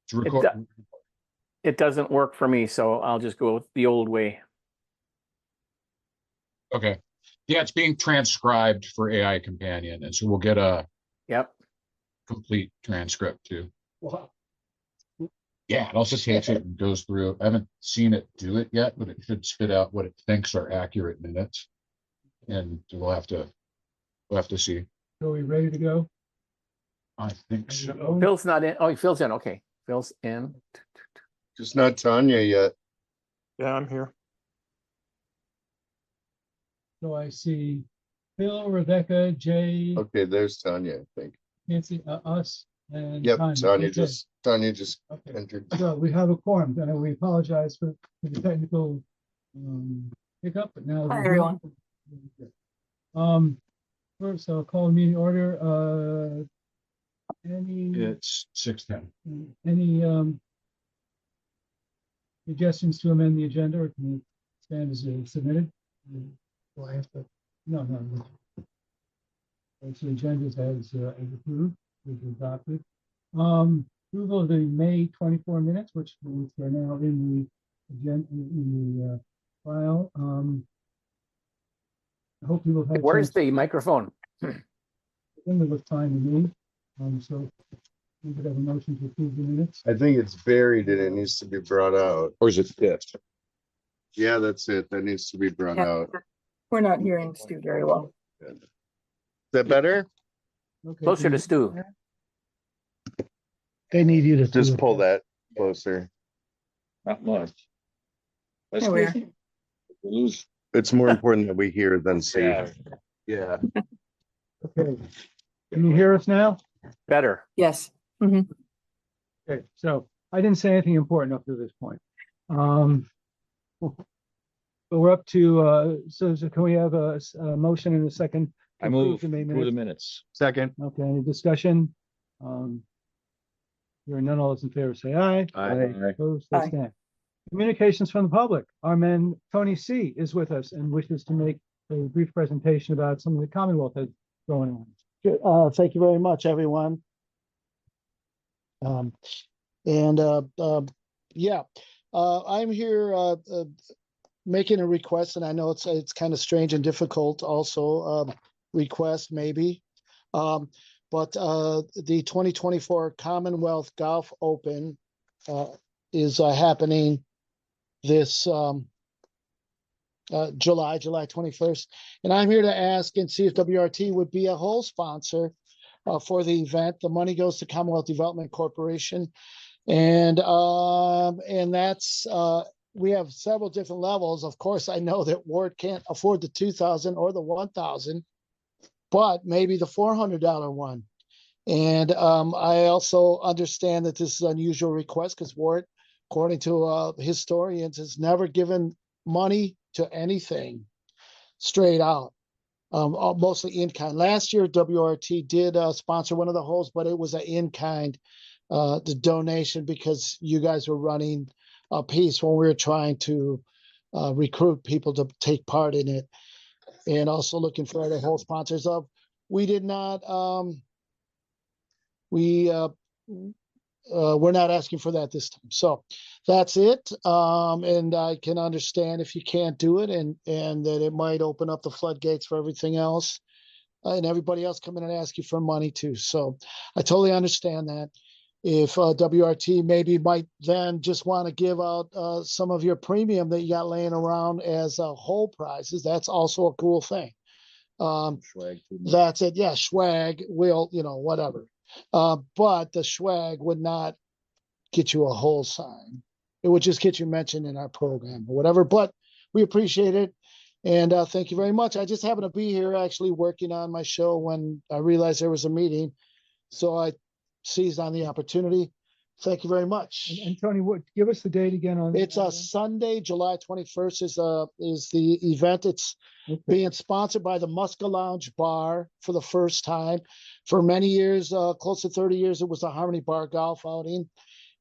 To record. It doesn't work for me, so I'll just go with the old way. Okay. Yeah, it's being transcribed for AI Companion, and so we'll get a complete transcript too. Wow. Yeah, it also takes it and goes through. I haven't seen it do it yet, but it should spit out what it thinks are accurate minutes, and we'll have to see. Are we ready to go? I think so. Phil's not in. Oh, Phil's in. Okay, Phil's in. Just not Tanya yet. Yeah, I'm here. So I see Phil, Rebecca, Jay, Okay, there's Tanya, I think. Nancy, us, and Yep, Tanya. Tanya Okay. just Okay. entered. So we have a quorum, and we apologize for the technical hiccup, but now. Hi, everyone. First, I'll call the meeting order. It's 6:10. Any suggestions to amend the agenda, or can it stand as submitted? Do I have to? No. So the agenda as approved, is adopted. Approval of the May 24 minutes, which are now in the agenda, in the file. I hope you will have. Where's the microphone? It looks fine to me. So we could have a motion to approve the minutes. I think it's buried and it needs to be brought out. Or is it fifth? Yeah, that's it. That needs to be brought Yeah. out. We're not hearing Stu very well. Is that better? Okay. Closer to Stu. They need you to Just pull that closer. Not much. There we are. Lose. It's more important that we hear than see. Yeah. Okay. Can you hear us now? Better. Yes. Okay, so I didn't say anything important up to this point. But we're up to, so can we have a motion in a second? I move the May through the minutes? minutes. Second. Okay, any discussion? Hearing none, all those in favor say aye. Aye. Opposed, Aye. abstained. Communications from the public. Our man Tony C is with us and wishes to make a brief presentation about something the Commonwealth has going on. Thank you very much, everyone. I'm here making a request, and I know it's kind of strange and difficult also, request maybe. But the 2024 Commonwealth Golf Open is happening this July 21st. And I'm here to ask and see if WRT would be a whole sponsor for the event. The money goes to Commonwealth Development Corporation. And that's, we have several different levels. Of course, I know that Ward can't afford the 2,000 or the 1,000, but maybe the $400 one. And I also understand that this is an unusual request because Ward, according to historians, has never given money to anything straight out, mostly in kind. Last year, WRT did sponsor one of the holes, but it was an in kind the donation because you guys were running a piece when we were trying to recruit people to take part in it, and also looking for other hole sponsors. We did not. We're not asking for that this time. So that's it. And I can understand if you can't do it and that it might open up the floodgates for everything else and everybody else coming and ask you for money too. So I totally understand that. If WRT maybe might then just want to give out some of your premium that you got laying around as whole prizes, that's also a cool thing. That's it. Yeah, swag will, whatever. But the swag would not get you a whole sign. It would just get you mentioned in our program or whatever, but we appreciate it. And thank you very much. I just happened to be here actually working on my show when I realized there was a meeting. So I seized on the opportunity. Thank you very much. And Tony, give us the date again on. It's a Sunday, July 21st is the event. It's being sponsored by the Muska Lounge Bar for the first time. For many years, close to 30 years, it was a Harmony Bar golf outing.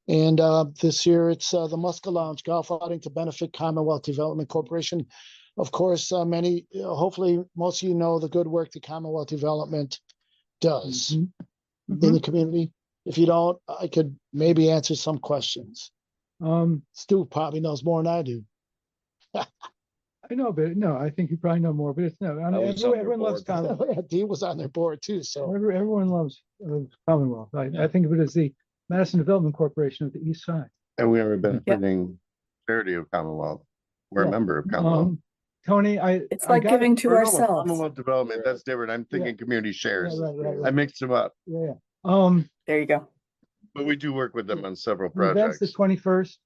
And this year it's the Muska Lounge golf outing to benefit Commonwealth Development Corporation. Of course, hopefully most of you know the good work that Commonwealth Development does in the community. If you don't, I could maybe answer some questions. Stu probably knows more than I do. I know, but no, I think you probably know more, but it's no, I mean, was on their everyone loves board. Commonwealth. Dean was on their board too, so. Everyone loves Commonwealth. I think of it as the Madison Development Corporation of the East Side. And we are benefiting charity of Commonwealth. We're a Yeah. member of Commonwealth. Tony, It's like giving to Or no, ourselves. Commonwealth Development, that's different. I'm thinking community shares. right. I mixed them up, Yeah. There you go. but we do work with them on several The event's the projects. 21st.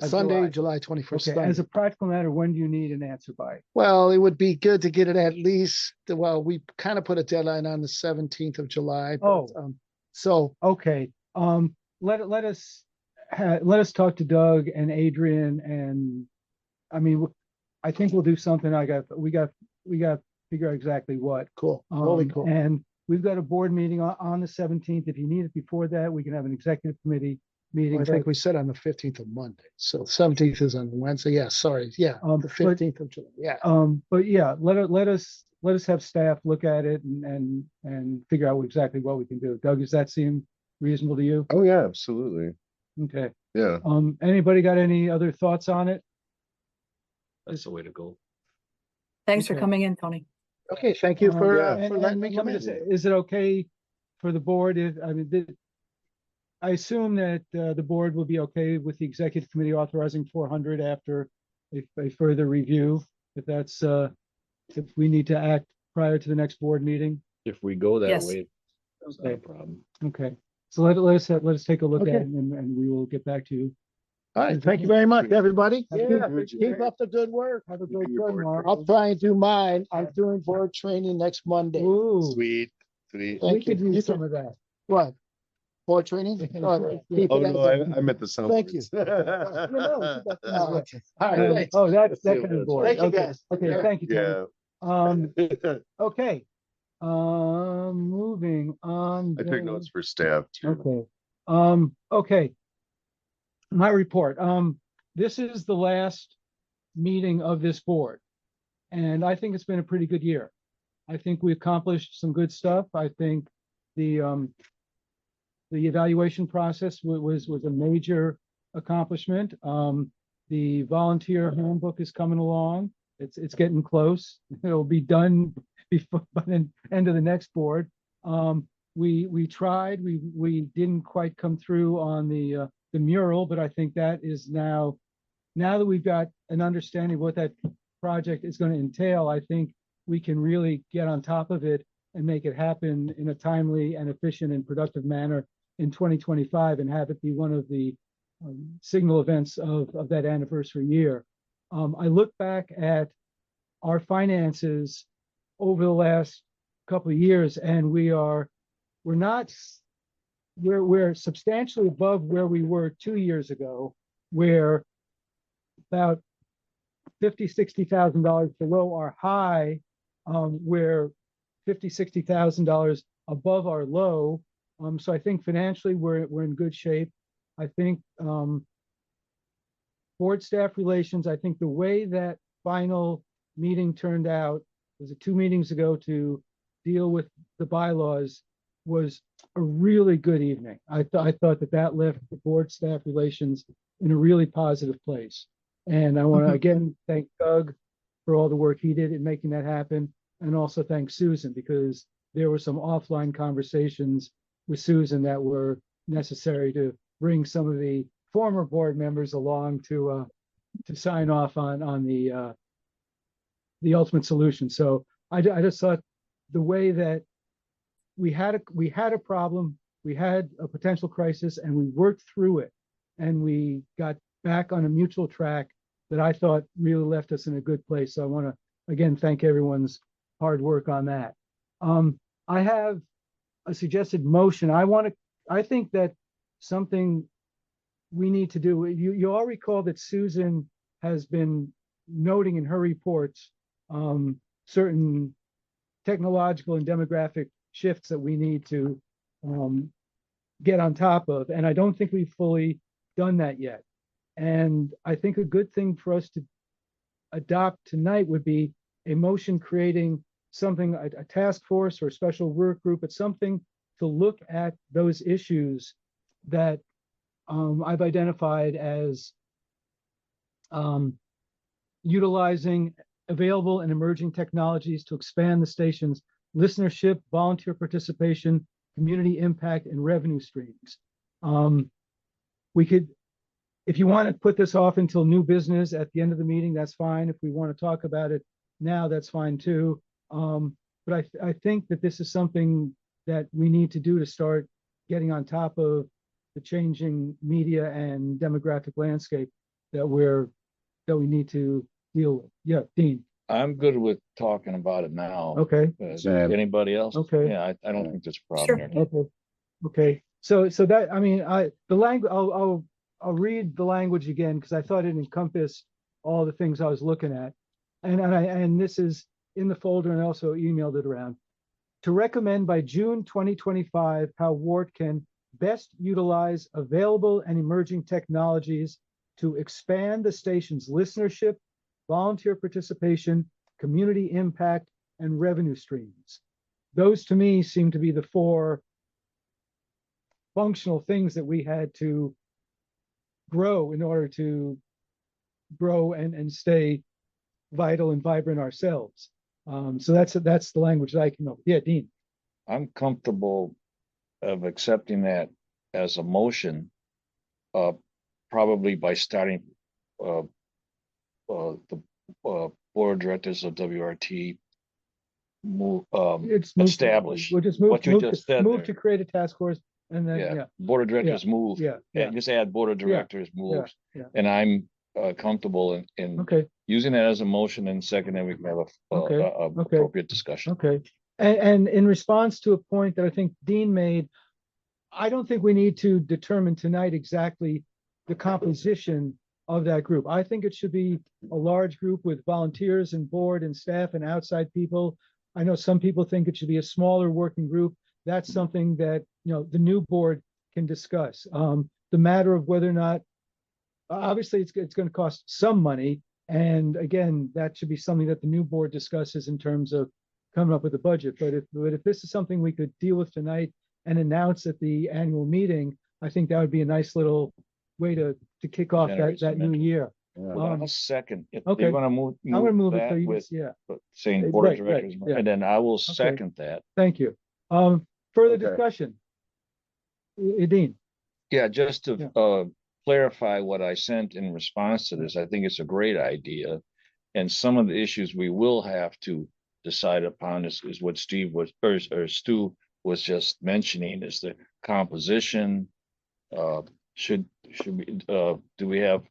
of Sunday, July. July 21st. Okay, as a practical matter, when do you need an answer by? Well, it would be good to get it at least, well, we kind of put a deadline on the 17th of July. But, so, Okay, let us talk to Doug and Adrian, and I mean, I think we'll do something. We got to figure out exactly what. cool. Really cool. And we've got a board meeting on the 17th. If you need it before that, we can have an executive committee meeting. I think we said on the 15th of Monday. So 17th is on Wednesday. Yeah, sorry. Yeah, the 15th of July. Yeah. But yeah, let us have staff look at it and figure out exactly what we can do. Doug, does that seem reasonable to you? Oh, yeah, absolutely. Okay. Yeah. Anybody got any other thoughts on it? That's the way to go. Thanks for Okay. coming in, Tony. Okay, thank you for And letting me let come me in. just say, is it okay for the board if, I mean, I assume that the board will be okay with the executive committee authorizing 400 after a further review, if that's, if we need to act prior to the next board meeting? If we go that Yes. way, it's not a problem. Okay, so let us take a look at Okay. it and we will get back to you. All right, thank you very much, everybody. Yeah, Keep up the good work. Have a great your day, board Mark. I'll try and do mine. I'm doing board training next Monday. Ooh, Sweet, sweet. we Thank could you. use some of that. What? Board training? Keep Oh, it no, as I meant the sound. Thank you. No, Oh, okay. All right, thanks. Oh, that's that Yeah, kind of that's board. Thank you, Okay. guys. Okay, thank you, Tony. Yeah. Um, okay. Moving on. I took then. notes for staff too. Okay. Okay. My report. This is the last meeting of this board. And I think it's been a pretty good year. I think we accomplished some good stuff. I think the evaluation process was a major accomplishment. The volunteer handbook is coming along. It's getting close. It'll be done before by the end of the next board. We tried. We didn't quite come through on the mural, but I think that is now that we've got an understanding of what that project is going to entail, I think we can really get on top of it and make it happen in a timely and efficient and productive manner in 2025 and have it be one of the signal events of that anniversary year. I look back at our finances over the last couple of years, and we're substantially above where we were 2 years ago, where about $50,000-$60,000 below our high, we're $50,000-$60,000 above our low. So I think financially we're in good shape. I think board staff relations, I think the way that final meeting turned out, was it 2 meetings ago to deal with the bylaws, was a really good evening. I thought that left the board staff relations in a really positive place. And I want to again thank Doug for all the work he did in making that happen, and also thank Susan, because there were some offline conversations with Susan that were necessary to bring some of the former board members along to sign off on the ultimate solution. So I just thought the way that we had a problem, we had a potential crisis, and we worked through it, and we got back on a mutual track that I thought really left us in a good place. So I want to again thank everyone's hard work on that. I have a suggested motion. I think that something we need to do. You all recall that Susan has been noting in her reports certain technological and demographic shifts that we need to get on top of. And I don't think we've fully done that yet. And I think a good thing for us to adopt tonight would be a motion creating something, a task force or a special work group, but something to look at those issues that I've identified as utilizing available and emerging technologies to expand the station's listenership, volunteer participation, community impact, and revenue streams. We could, if you want to put this off until new business at the end of the meeting, that's fine. If we want to talk about it now, that's fine too. But I think that this is something that we need to do to start getting on top of the changing media and demographic landscape that we need to deal with. Yeah, Dean. I'm good with talking about it now. Okay. Same. Anybody else? Okay. Yeah, I don't think there's a Sure. problem there. Okay. Okay. So that, I mean, the language, I'll read the language again because I thought it encompassed all the things I was looking at. And this is in the folder and I also emailed it around. To recommend by June 2025 how WART can best utilize available and emerging technologies to expand the station's listenership, volunteer participation, community impact, and revenue streams. Those to me seem to be the four functional things that we had to grow in order to grow and stay vital and vibrant ourselves. So that's the language that I came up with. Yeah, Dean. I'm comfortable of accepting that as a motion, probably by starting the board of directors of WRT move It's moved to- establish We'll just move, what you move just to, said move there. to create a task force and then, yeah, board of directors move. yeah, yeah, And just add board of directors moves. yeah. And I'm comfortable in Okay, using that as a motion, and second, then we can have a Okay, okay. appropriate discussion. okay. And in response to a point that I think Dean made, I don't think we need to determine tonight exactly the composition of that group. I think it should be a large group with volunteers and board and staff and outside people. I know some people think it should be a smaller working group. That's something that, the new board can discuss. The matter of whether or not, obviously it's going to cost some money. And again, that should be something that the new board discusses in terms of coming up with a budget. But if this is something we could deal with tonight and announce at the annual meeting, I think that would be a nice little way to kick off Generate that some new interest. year. Well, I'll second. If okay. you want to move I'm gonna move it that so you, with yeah, saying board of Right, directors, yeah. and then I will second that. thank you. Further Okay. discussion. Dean, Yeah, just to Yeah. clarify what I sent in response to this, I think it's a great idea. And some of the issues we will have to decide upon is what Steve was, or Stu was just mentioning, is the composition. Should we, do we have,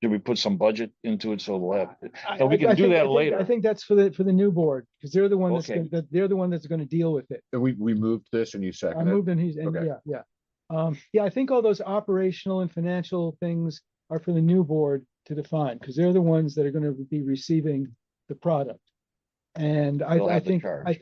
should we put some budget into it, so we'll have, and we can do that later. I think that's for the new board, because they're the one that's, Okay. they're the one that's gonna deal with it. We moved this and you I seconded it. moved and Okay. yeah, I think all those operational and financial things are for the new board to define, because they're the ones that are gonna be receiving the product. And They'll I have the think, charge.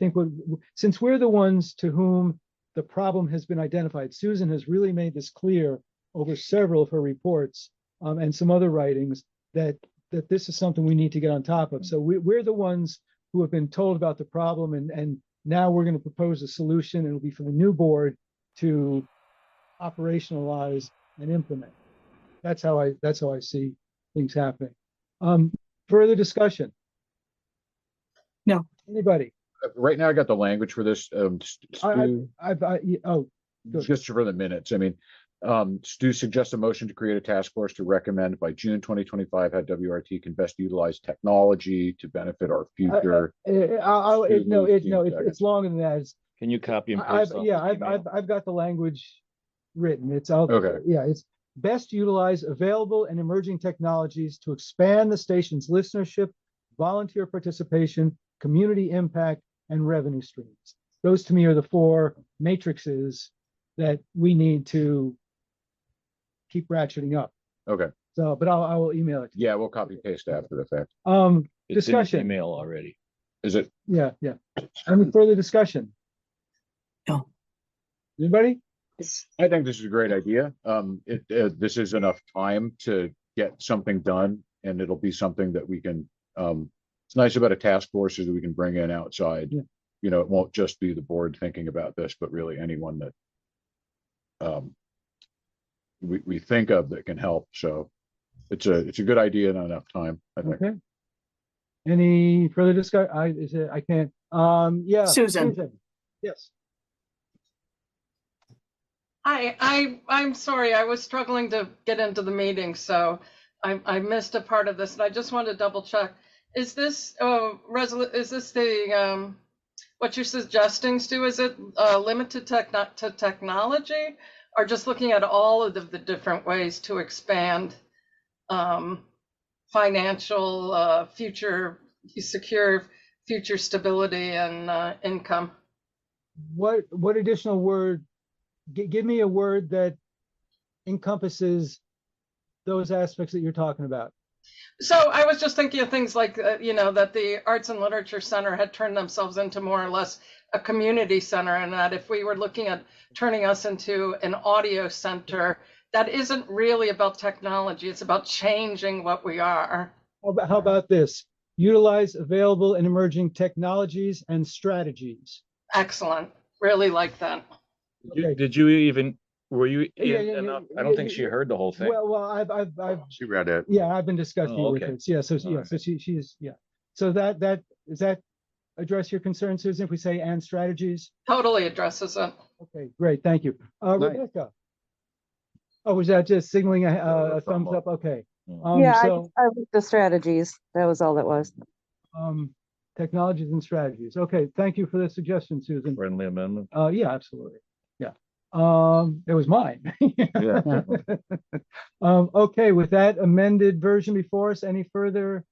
since we're the ones to whom the problem has been identified, Susan has really made this clear over several of her reports, and some other writings, that this is something we need to get on top of. So we're the ones who have been told about the problem, and now we're gonna propose a solution, and it'll be for the new board to operationalize and implement. That's how I see things happening. Further discussion? No. Anybody? Right now, I got the language for this. Stu, Oh, good. just for the minutes, I mean, Stu suggests a motion to create a task force to recommend by June 2025 how WRT can best utilize technology to benefit our future. No, it's longer than that. It's, Can you copy and paste? off this email? I've got the language written. It's out. Okay. Yeah, it's best utilize available and emerging technologies to expand the station's listenership, volunteer participation, community impact, and revenue streams. Those to me are the four matrices that we need to keep ratcheting up. Okay, So, but I will email it to you. yeah, we'll copy paste after the fact. It's in the Discussion. email already. Is it? Yeah. Any further discussion? No. Anybody? I think this is a great idea. This is enough time to get something done, and it'll be something that we can, it's nice about a task force is that we can bring in outside Yeah. you know, it won't just be the board thinking about this, but really anyone that we think of that can help. So it's a good idea and enough time, I think. Okay. Any further discussion? I can't, yeah. Susan. Yes. I'm sorry, I was struggling to get into the meeting, so I missed a part of this, and I just wanted to double check. Is this is this the what you're suggesting, Stu? Is it limited to technology, or just looking at all of the different ways to expand financial secure future stability and income? What additional word? Give me a word that encompasses those aspects that you're talking about. So I was just thinking of things like, you know, that the Arts and Literature Center had turned themselves into more or less a community center, and that if we were looking at turning us into an audio center, that isn't really about technology. It's about changing what we are. How about this? Utilize available and emerging technologies and strategies. Excellent. Really like that. Okay. Did you even, were you Yeah, in yeah, enough? yeah, I don't yeah, think she yeah. heard the whole thing. Well, I've She read it. yeah, I've been discussing Oh, with okay. her. Yeah, so All yeah, right. so she's yeah. So that does that address your concern, Susan? If we say and strategies? Totally addresses it. Okay, great, thank you. Nice. Rebecca. Oh, was that just signaling a thumbs up? Okay. Yeah, So I like the strategies. That was all that was. technologies and strategies. Okay, thank you for the suggestion, Susan. Friendly amendment. Yeah, absolutely. Yeah. It was mine. Yeah. Okay, with that amended version before us, any further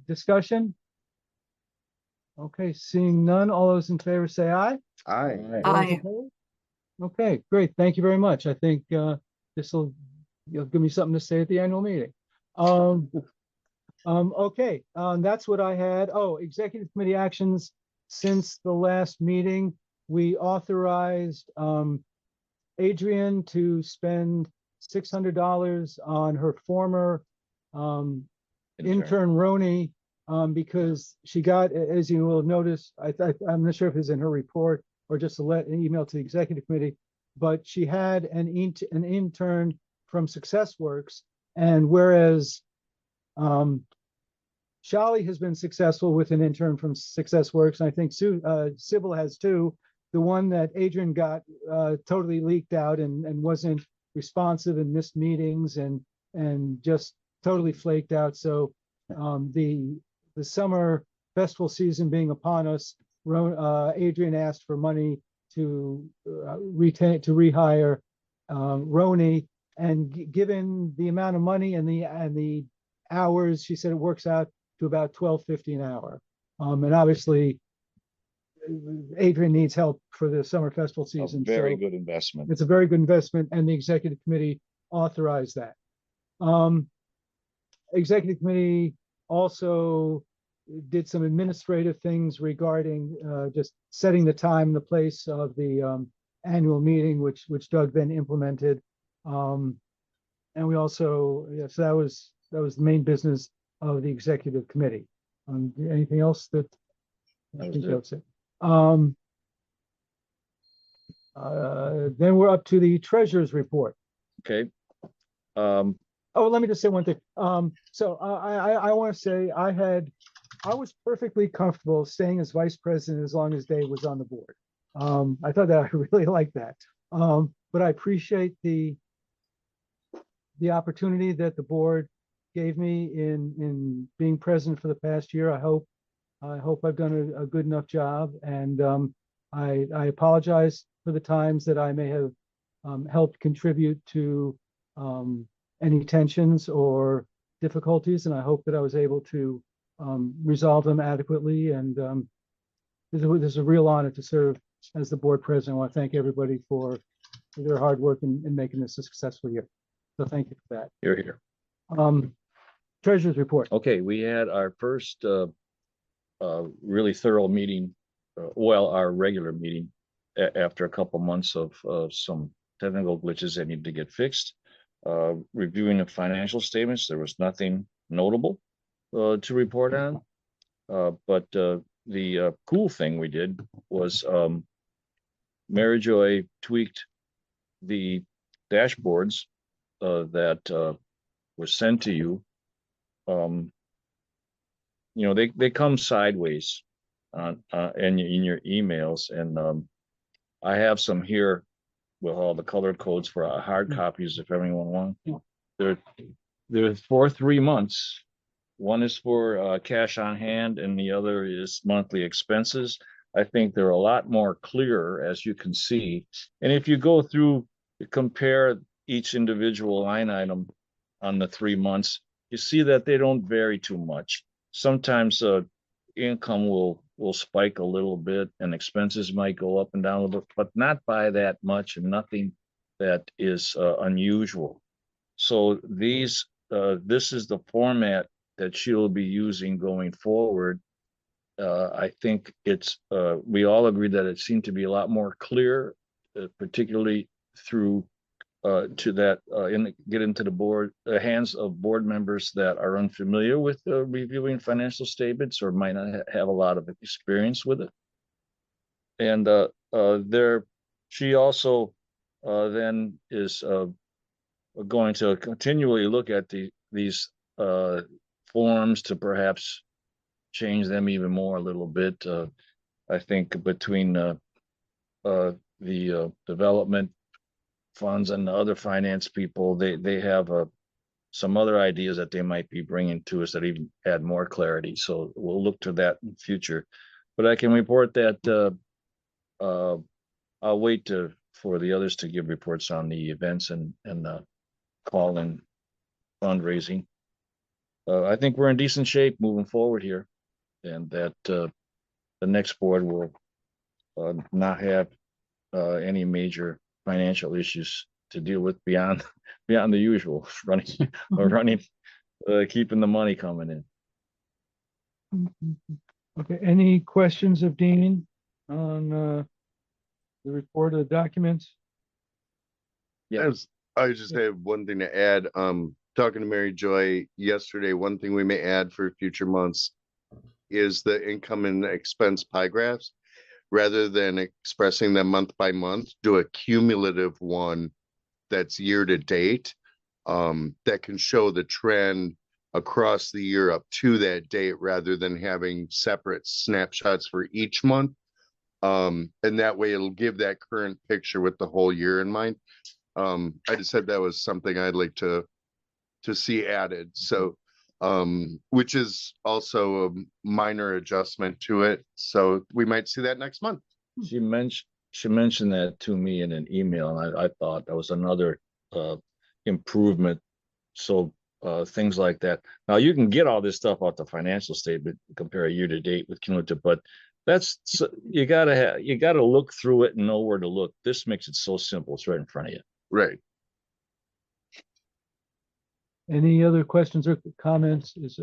discussion? Okay, seeing none, all those in favor say aye. Aye. Those Aye. opposed? Okay, great. Thank you very much. I think this will give me something to say at the annual meeting. Okay, that's what I had. Oh, executive committee actions since the last meeting. We authorized Adrian to spend $600 on her former intern Roni because she got, as you will notice, I'm not sure if it's in her report or just an email to the executive committee, but she had an intern from SuccessWorks, and whereas Shali has been successful with an intern from SuccessWorks, and I think Sybil has too. The one that Adrian got totally leaked out and wasn't responsive and missed meetings and just totally flaked out. So the summer festival season being upon us, Adrian asked for money to rehire Roni, and given the amount of money and the hours, she said it works out to about $12.50 an hour. And obviously, Adrian needs help for the summer festival season. Very so good investment. it's a very good investment, and the executive committee authorized that. Executive committee also did some administrative things regarding just setting the time and the place of the annual meeting, which Doug then implemented. And we also, yes, that was the main business of the executive committee. Anything else that? I think that's it. Then we're up to the treasurer's report. Okay. Oh, let me just say one thing. So I want to say I was perfectly comfortable staying as vice president as long as Dave was on the board. I thought that I really liked that. But I appreciate the opportunity that the board gave me in being president for the past year. I hope I've done a good enough job, and I apologize for the times that I may have helped contribute to any tensions or difficulties, and I hope that I was able to resolve them adequately. And this is a real honor to serve as the board president. I want to thank everybody for their hard work in making this a successful year. So thank you for that. You're here. Treasurer's report. Okay, we had our first really thorough meeting, our regular meeting after a couple months of some technical glitches that need to get fixed. Reviewing the financial statements, there was nothing notable to report on, but the cool thing we did was Mary Joy tweaked the dashboards that were sent to you. You know, they come sideways in your emails, and I have some here with all the colored codes for hard copies if anyone wants. They're for 3 months. One is for cash on hand, and the other is monthly expenses. I think they're a lot more clearer, as you can see. And if you go through, compare each individual line item on the 3 months, you see that they don't vary too much. Sometimes income will spike a little bit and expenses might go up and down a little bit, but not by that much, and nothing that is unusual. So this is the format that she'll be using going forward. I think we all agree that it seemed to be a lot more clear, particularly through get into the hands of board members that are unfamiliar with reviewing financial statements or might not have a lot of experience with it. And she also then is going to continually look at these forms to perhaps change them even more a little bit. I think between the development funds and the other finance people, they have some other ideas that they might be bringing to us that even add more clarity. So we'll look to that in the future. But I can report that I'll wait for the others to give reports on the events and call in fundraising. I think we're in decent shape moving forward here, and that the next board will not have any major financial issues to deal with beyond the usual running, keeping the money coming in. Okay, any questions of Dean on the report of the documents? Yes, I just have one thing to add. Talking to Mary Joy yesterday, one thing we may add for future months is the income and expense pie graphs. Rather than expressing them month by month, do a cumulative one that's year to date, that can show the trend across the year up to that date, rather than having separate snapshots for each month. And that way it'll give that current picture with the whole year in mind. I just said that was something I'd like to see added. So which is also a minor adjustment to it. So we might see that next month. She mentioned that to me in an email, and I thought that was another improvement. So things like that. Now you can get all this stuff off the financial statement, compare a year to date with cumulative, but you gotta look through it and know where to look. This makes it so simple. It's right in front of you. Right. Any other questions or comments? Is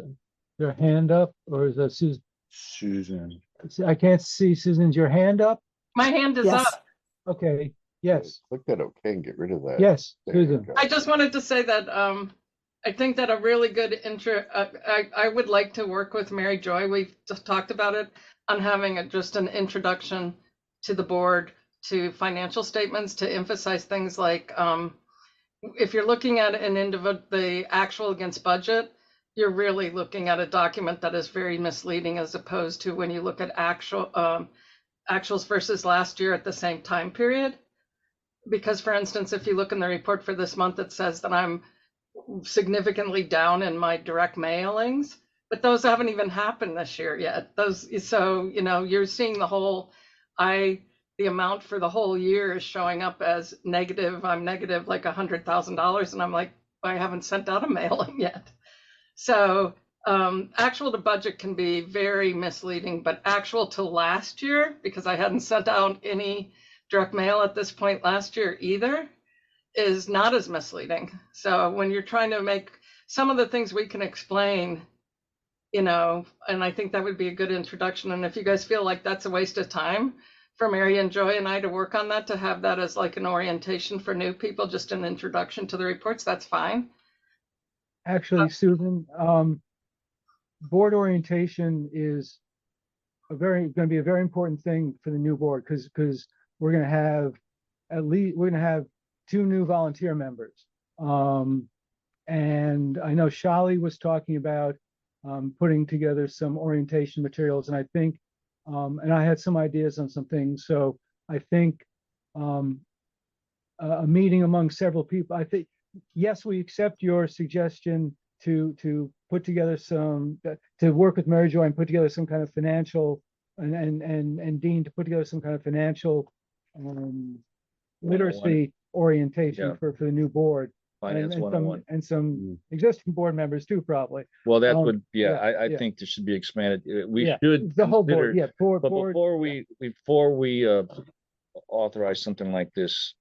there a hand up, or is that Susan? Susan. I can't see Susan's, your hand up? My hand is Yes. up. Okay, yes, Click that okay and get rid of that. yes, There you Susan. go. I just wanted to say that I think that a really good I would like to work with Mary Joy. We've just talked about it, on having just an introduction to the board to financial statements, to emphasize things like if you're looking at the actual against budget, you're really looking at a document that is very misleading, as opposed to when you look at actuals versus last year at the same time period. Because, for instance, if you look in the report for this month, it says that I'm significantly down in my direct mailings, but those haven't even happened this year yet. So you're seeing the amount for the whole year is showing up as negative. I'm negative like $100,000, and I'm like, I haven't sent out a mailing yet. So actual to budget can be very misleading, but actual to last year, because I hadn't sent out any direct mail at this point last year either, is not as misleading. So when you're trying to make some of the things we can explain, and I think that would be a good introduction. And if you guys feel like that's a waste of time for Mary and Joy and I to work on that, to have that as like an orientation for new people, just an introduction to the reports, that's fine. Actually, Susan, board orientation is going to be a very important thing for the new board, because we're going to have we're going to have 2 new volunteer members. And I know Shali was talking about putting together some orientation materials, and I think, and I had some ideas on some things. So I think a meeting among several people, I think, yes, we accept your suggestion to put together to work with Mary Jo and put together some kind of financial, and Dean to put together some kind of financial literacy orientation Yeah. for the new board. Finance And 101. some existing board members too, probably. Well, that Um, would, yeah, yeah, I yeah. think this should be expanded. We Yeah, should The whole consider, board, yeah, board, but board. before we authorize something like this,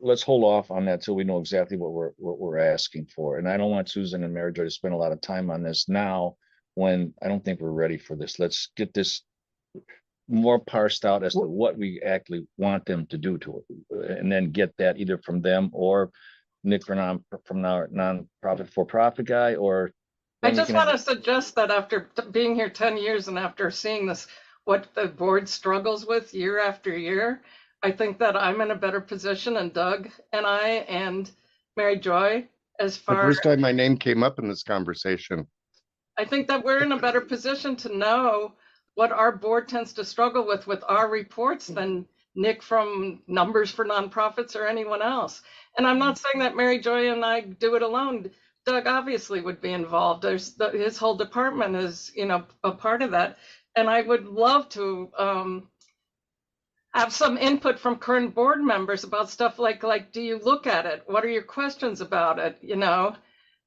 let's hold off on that till we know exactly what we're asking for. And I don't want Susan and Mary Jo to spend a lot of time on this now when I don't think we're ready for this. Let's get this more parsed out as to what we actually want them to do to it, and then get that either from them or Nick from our nonprofit for-profit guy, or I then we just can want have- to suggest that after being here 10 years and after seeing this, what the board struggles with year after year, I think that I'm in a better position, and Doug and I and Mary Joy, as The far, first time my name came up in this conversation. I think that we're in a better position to know what our board tends to struggle with our reports than Nick from Numbers for Nonprofits or anyone else. And I'm not saying that Mary Joy and I do it alone. Doug obviously would be involved. His whole department is, a part of that. And I would love to have some input from current board members about stuff like, do you look at it? What are your questions about it?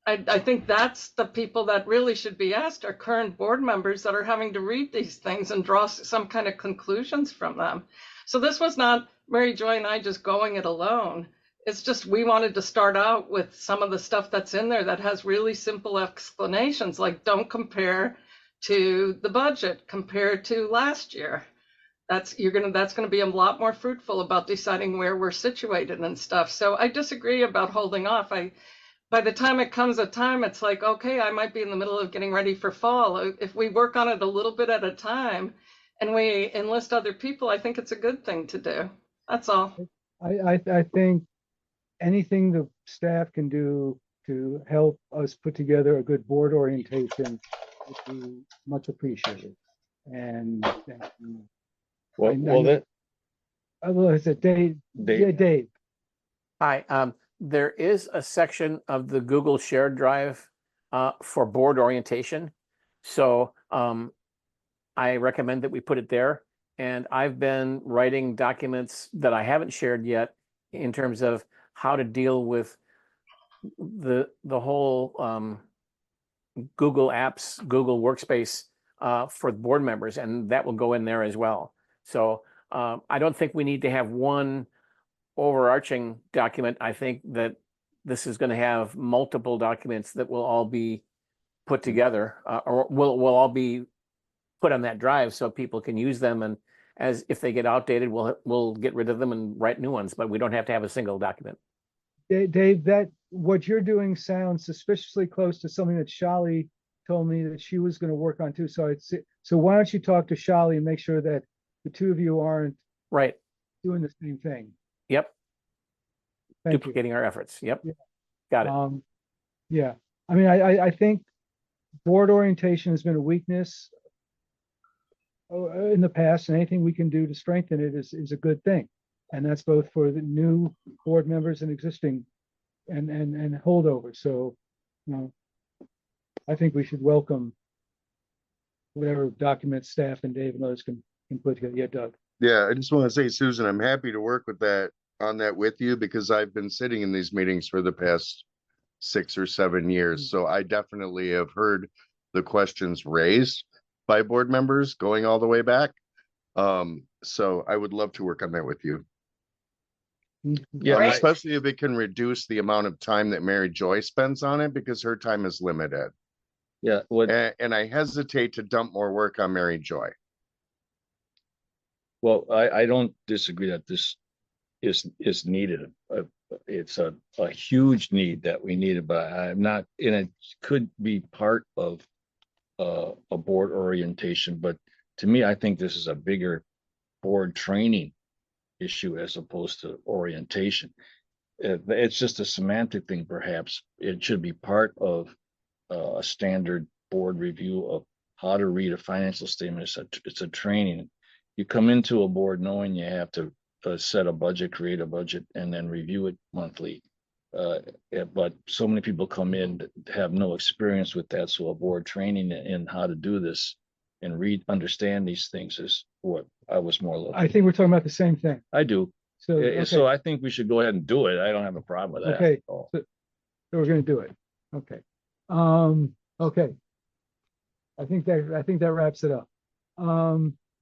I think that's the people that really should be asked, are current board members that are having to read these things and draw some kind of conclusions from them. So this was not Mary Joy and I just going it alone. It's just we wanted to start out with some of the stuff that's in there that has really simple explanations, like don't compare to the budget compared to last year. That's going to be a lot more fruitful about deciding where we're situated and stuff. So I disagree about holding off. By the time it comes a time, it's like, okay, I might be in the middle of getting ready for fall. If we work on it a little bit at a time and we enlist other people, I think it's a good thing to do. That's all. I think anything the staff can do to help us put together a good board orientation would be much appreciated. And Well, I said, Dave. Dave. Yeah, Dave. Hi, there is a section of the Google shared drive for board orientation. So I recommend that we put it there. And I've been writing documents that I haven't shared yet in terms of how to deal with the whole Google Apps, Google Workspace for board members, and that will go in there as well. So I don't think we need to have one overarching document. I think that this is going to have multiple documents that will all be put together, or will all be put on that drive so people can use them. And as if they get outdated, we'll get rid of them and write new ones, but we don't have to have a single document. Dave, that what you're doing sounds suspiciously close to something that Shali told me that she was going to work on too. So why don't you talk to Shali and make sure that the two of you aren't Right. doing the same thing. Yep. Thank you. Duplicating our efforts. Yep. Yeah. Got it. Yeah. I mean, I think board orientation has been a weakness in the past, and anything we can do to strengthen it is a good thing. And that's both for the new board members and existing and holdovers. So, I think we should welcome whatever documents staff and Dave and others can put together. Yeah, Doug. Yeah, I just want to say, Susan, I'm happy to work with on that with you, because I've been sitting in these meetings for the past 6 or 7 years. So I definitely have heard the questions raised by board members going all the way back. So I would love to work on that with you. Yeah, Right. Especially if it can reduce the amount of time that Mary Joy spends on it, because her time is limited. yeah. And I hesitate to dump more work on Mary Joy. Well, I don't disagree that this is needed. It's a huge need that we need it, but I'm not, and it could be part of a board orientation, but to me, I think this is a bigger board training issue as opposed to orientation. It's just a semantic thing, perhaps. It should be part of a standard board review of how to read a financial statement. It's a training. You come into a board knowing you have to set a budget, create a budget, and then review it monthly. But so many people come in that have no experience with that. So a board training in how to do this and understand these things is what I was more looking. I think we're talking about the same thing. I do. So, So okay, I think we should go ahead and do it. I don't have a problem with that. Okay. at all. so we're gonna do it. Okay. Okay. I think that wraps it up.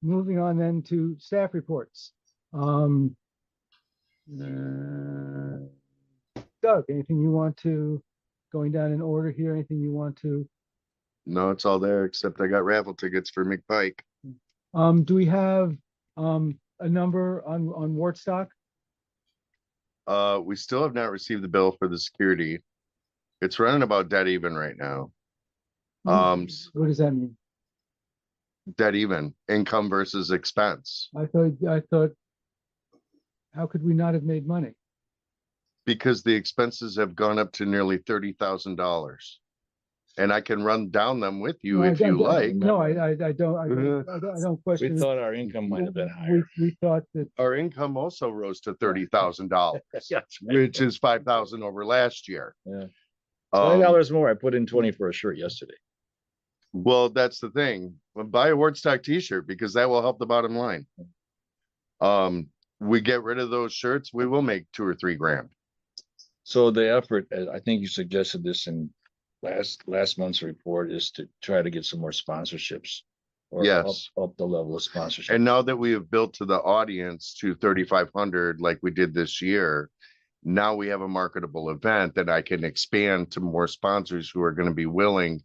Moving on then to staff reports. Doug, anything you want to, going down in order here, anything you want to? No, it's all there, except I got raffle tickets for McPike. Do we have, a number on Wart stock? We still have not received the bill for the security. It's running about dead even right now. What does that mean? Dead even, income versus expense, I thought, how could we not have made money? because the expenses have gone up to nearly $30,000. And I can run down them with you No, if you like. No, I don't We question. thought our income might have been higher. We thought that, Our income also rose to $30,000, Yeah, which is 5,000 over last year. Yeah. Um, $20 more. I put in 20 for a shirt yesterday. Well, that's the thing. Well, buy a Wordstock t-shirt because that will help the bottom line. We get rid of those shirts, we will make 2 or 3 grand. So the effort, I think you suggested this in last month's report, is to try to get some more sponsorships. Or Yes. up the level of sponsorship. And now that we have built to the audience to 3,500 like we did this year, now we have a marketable event that I can expand to more sponsors who are going to be willing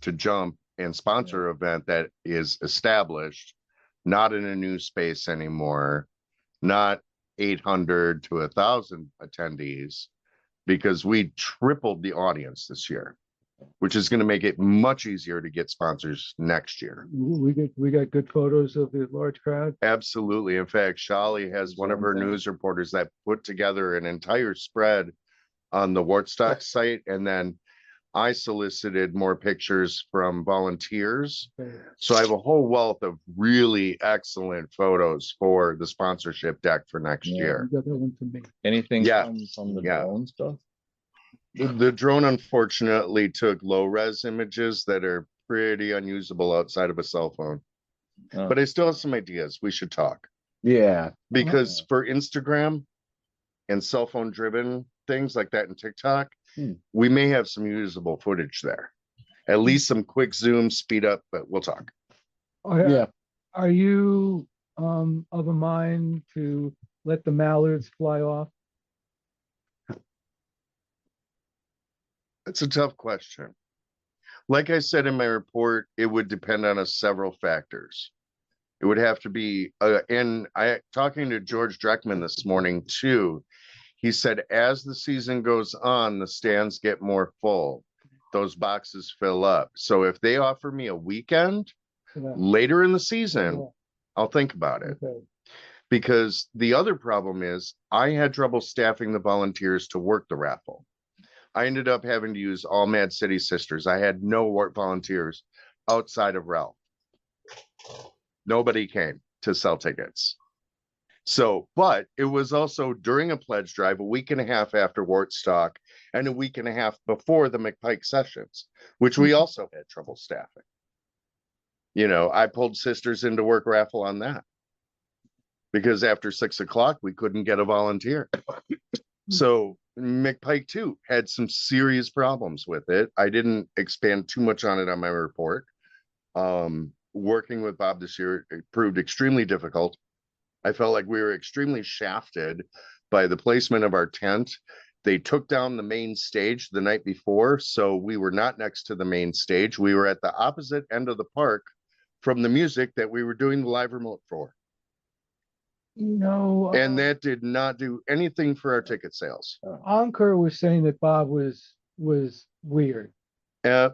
to jump and sponsor an event that is established, not in a new space anymore, not 800 to 1,000 attendees, because we tripled the audience this year, which is going to make it much easier to get sponsors next year. we got good photos of the large crowd. Absolutely. In fact, Shali has one of her news reporters that put together an entire spread on the Wartstock site. And then I solicited more pictures from volunteers. So I have a whole wealth of really excellent photos for the sponsorship deck for next Yeah. year. You got that one from me. Anything Yeah. from the Yeah. drone stuff? The drone unfortunately took low res images that are pretty unusable outside of a cell phone. Oh. But I still have some ideas. We should talk. Yeah, Because for Instagram and cell phone driven things like that in TikTok, we may have some usable footage there. At least some quick zoom, speed up, but we'll talk. yeah. Are you, of a mind to let the mallards fly off? That's a tough question. Like I said in my report, it would depend on several factors. It would have to be, and talking to George Dreckman this morning too, he said, as the season goes on, the stands get more full. Those boxes fill up. So if they offer me a weekend later in the season, I'll think about it. Okay. Because the other problem is I had trouble staffing the volunteers to work the raffle. I ended up having to use all Mad City Sisters. I had no WORT volunteers outside of Ralph. Nobody came to sell tickets. So, but it was also during a pledge drive, a week and a half after Wartstock and a week and a half before the McPike sessions, which we also had trouble staffing. You know, I pulled sisters into work raffle on that because after 6 o'clock, we couldn't get a volunteer. So McPike too had some serious problems with it. I didn't expand too much on it on my report. Working with Bob this year, it proved extremely difficult. I felt like we were extremely shafted by the placement of our tent. They took down the main stage the night before, so we were not next to the main stage. We were at the opposite end of the park from the music that we were doing the live remote for. No. And that did not do anything for our ticket sales. Ankur was saying that Bob was weird.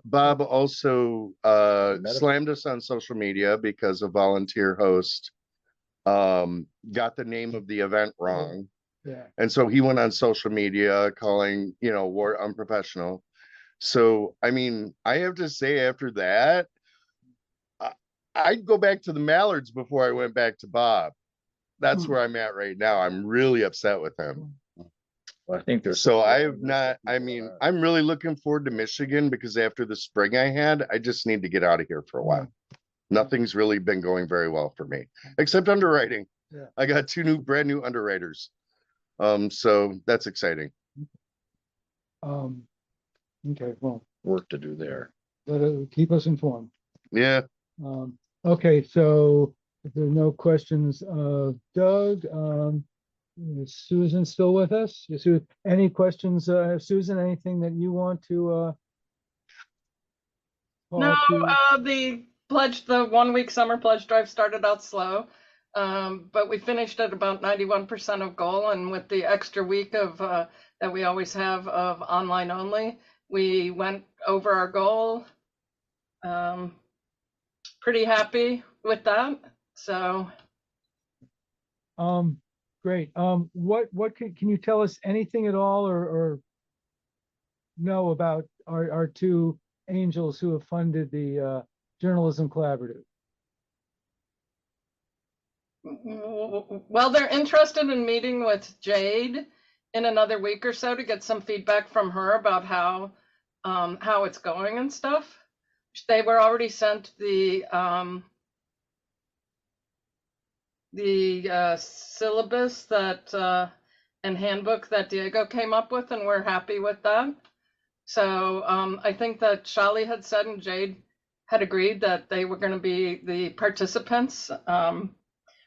Bob also Met him? slammed us on social media because a volunteer host got the name of the event wrong. Yeah. And so he went on social media calling, WORT unprofessional. So, I mean, I have to say after that, I'd go back to the Mallards before I went back to Bob. That's where I'm at right now. I'm really upset with him. I think there's. So I have not, I mean, I'm really looking forward to Michigan because after the spring I had, I just need to get out of here for a while. Nothing's really been going very well for me, except underwriting. Yeah. I got two brand new underwriters. So that's exciting. Okay, well, Work to do there. keep us informed. Yeah. Okay, so if there are no questions, Doug, is Susan still with us? Any questions, Susan, anything that you want to? No, call to- the pledge, the 1 week summer pledge drive started out slow. But we finished at about 91% of goal, and with the extra week of that we always have of online only, we went over our goal. Pretty happy with that. So Great. What can you tell us anything at all or know about our two angels who have funded the Journalism Collaborative? well, they're interested in meeting with Jade in another week or so to get some feedback from her about how it's going and stuff. They were already sent the syllabus that and handbook that Diego came up with, and we're happy with that. So I think that Shali had said and Jade had agreed that they were going to be the participants.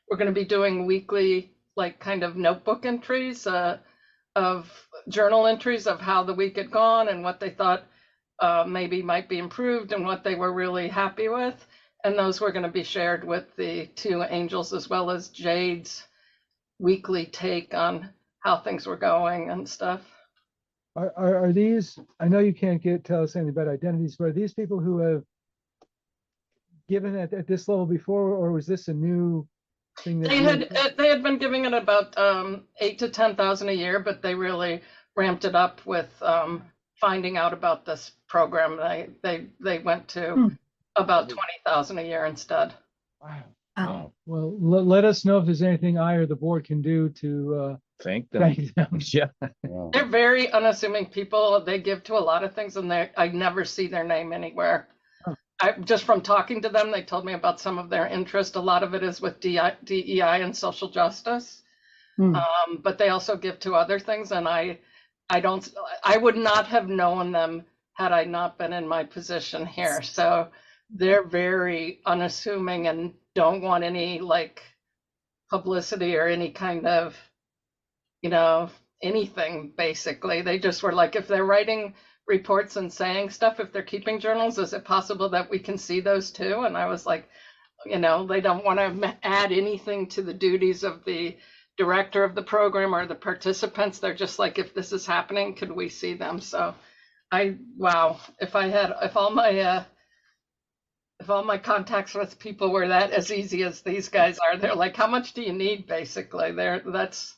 We're going to be doing weekly, like, kind of notebook entries of journal entries of how the week had gone and what they thought maybe might be improved and what they were really happy with. And those were going to be shared with the two angels, as well as Jade's weekly take on how things were going and stuff. Are these, I know you can't tell us anything about identities, but are these people who have given at this level before, or was this a new thing that they had been giving it about 8,000 to 10,000 a year, but they really ramped it up with finding out about this program. They went to about 20,000 a year instead. Wow. Oh. Well, let us know if there's anything I or the board can do to Thank them. thank them. Yeah. They're very unassuming people. They give to a lot of things, and I never see their name anywhere. Just from talking to them, they told me about some of their interest. A lot of it is with DEI and social justice, but they also give to other things. And I would not have known them had I not been in my position here. So they're very unassuming and don't want any like publicity or any kind of, anything, basically. They just were like, if they're writing reports and saying stuff, if they're keeping journals, is it possible that we can see those too? And I was like, they don't want to add anything to the duties of the director of the program or the participants. They're just like, if this is happening, could we see them? So if all my contacts with people were that as easy as these guys are, they're like, how much do you need? Basically, that's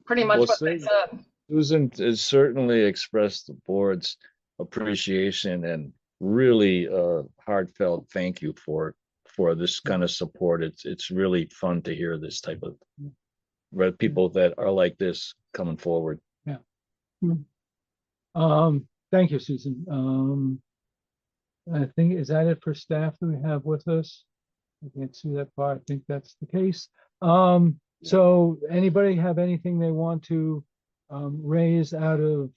pretty much what they said. Susan has certainly expressed the board's appreciation and really heartfelt thank you for this kind of support. It's really fun to hear this type of people that are like this coming forward. Yeah. Thank you, Susan. I think, is that it for staff that we have with us? I can't see that far. I think that's the case. So anybody have anything they want to raise out of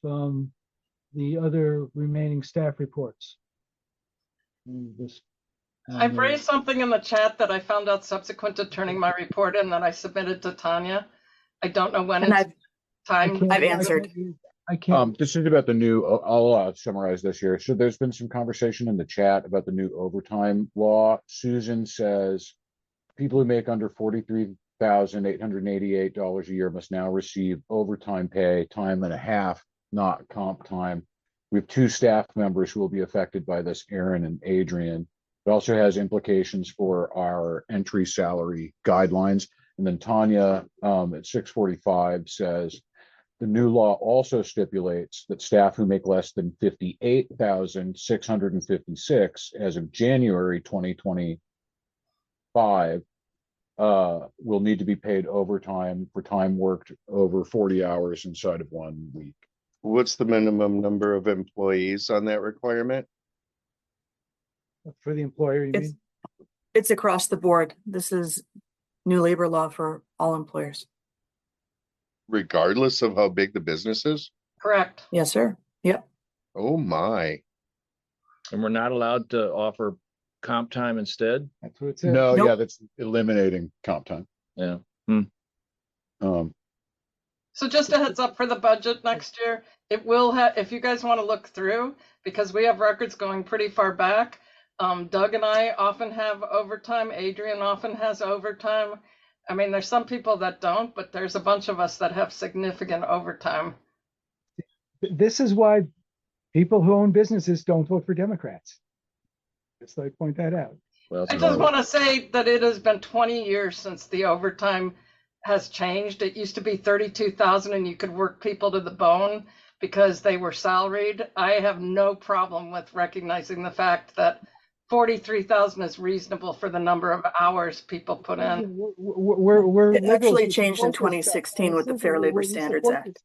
the other remaining staff reports? I've raised something in the chat that I found out subsequent to turning my report in that I submitted to Tanya. I don't know when it's time. I've answered. I can't. This is about the new, I'll summarize this here. So there's been some conversation in the chat about the new overtime law. Susan says people who make under $43,888 a year must now receive overtime pay, time and a half, not comp time. We have two staff members who will be affected by this, Aaron and Adrian. It also has implications for our entry salary guidelines. And then Tanya, at 6:45 says, the new law also stipulates that staff who make less than 58,656 as of January 2025 will need to be paid overtime for time worked over 40 hours inside of 1 week. What's the minimum number of employees on that requirement? For the employer, you It's, mean? it's across the board. This is new labor law for all employers. Regardless of how big the business is? Correct. Yes, sir. Yep. Oh my. And we're not allowed to offer comp time instead? That's what it says. No, Nope. yeah, that's eliminating comp time. Yeah. So just a heads up for the budget next year, it will have, if you guys want to look through, because we have records going pretty far back. Doug and I often have overtime. Adrian often has overtime. I mean, there's some people that don't, but there's a bunch of us that have significant overtime. This is why people who own businesses don't vote for Democrats. Just like point that out. Well, I just want to say that it has been 20 years since the overtime has changed. It used to be 32,000 and you could work people to the bone because they were salaried. I have no problem with recognizing the fact that 43,000 is reasonable for the number of hours people put in. We're It actually liberals. We changed in support this stuff. 2016 with the Fair Labor We Standards support Act.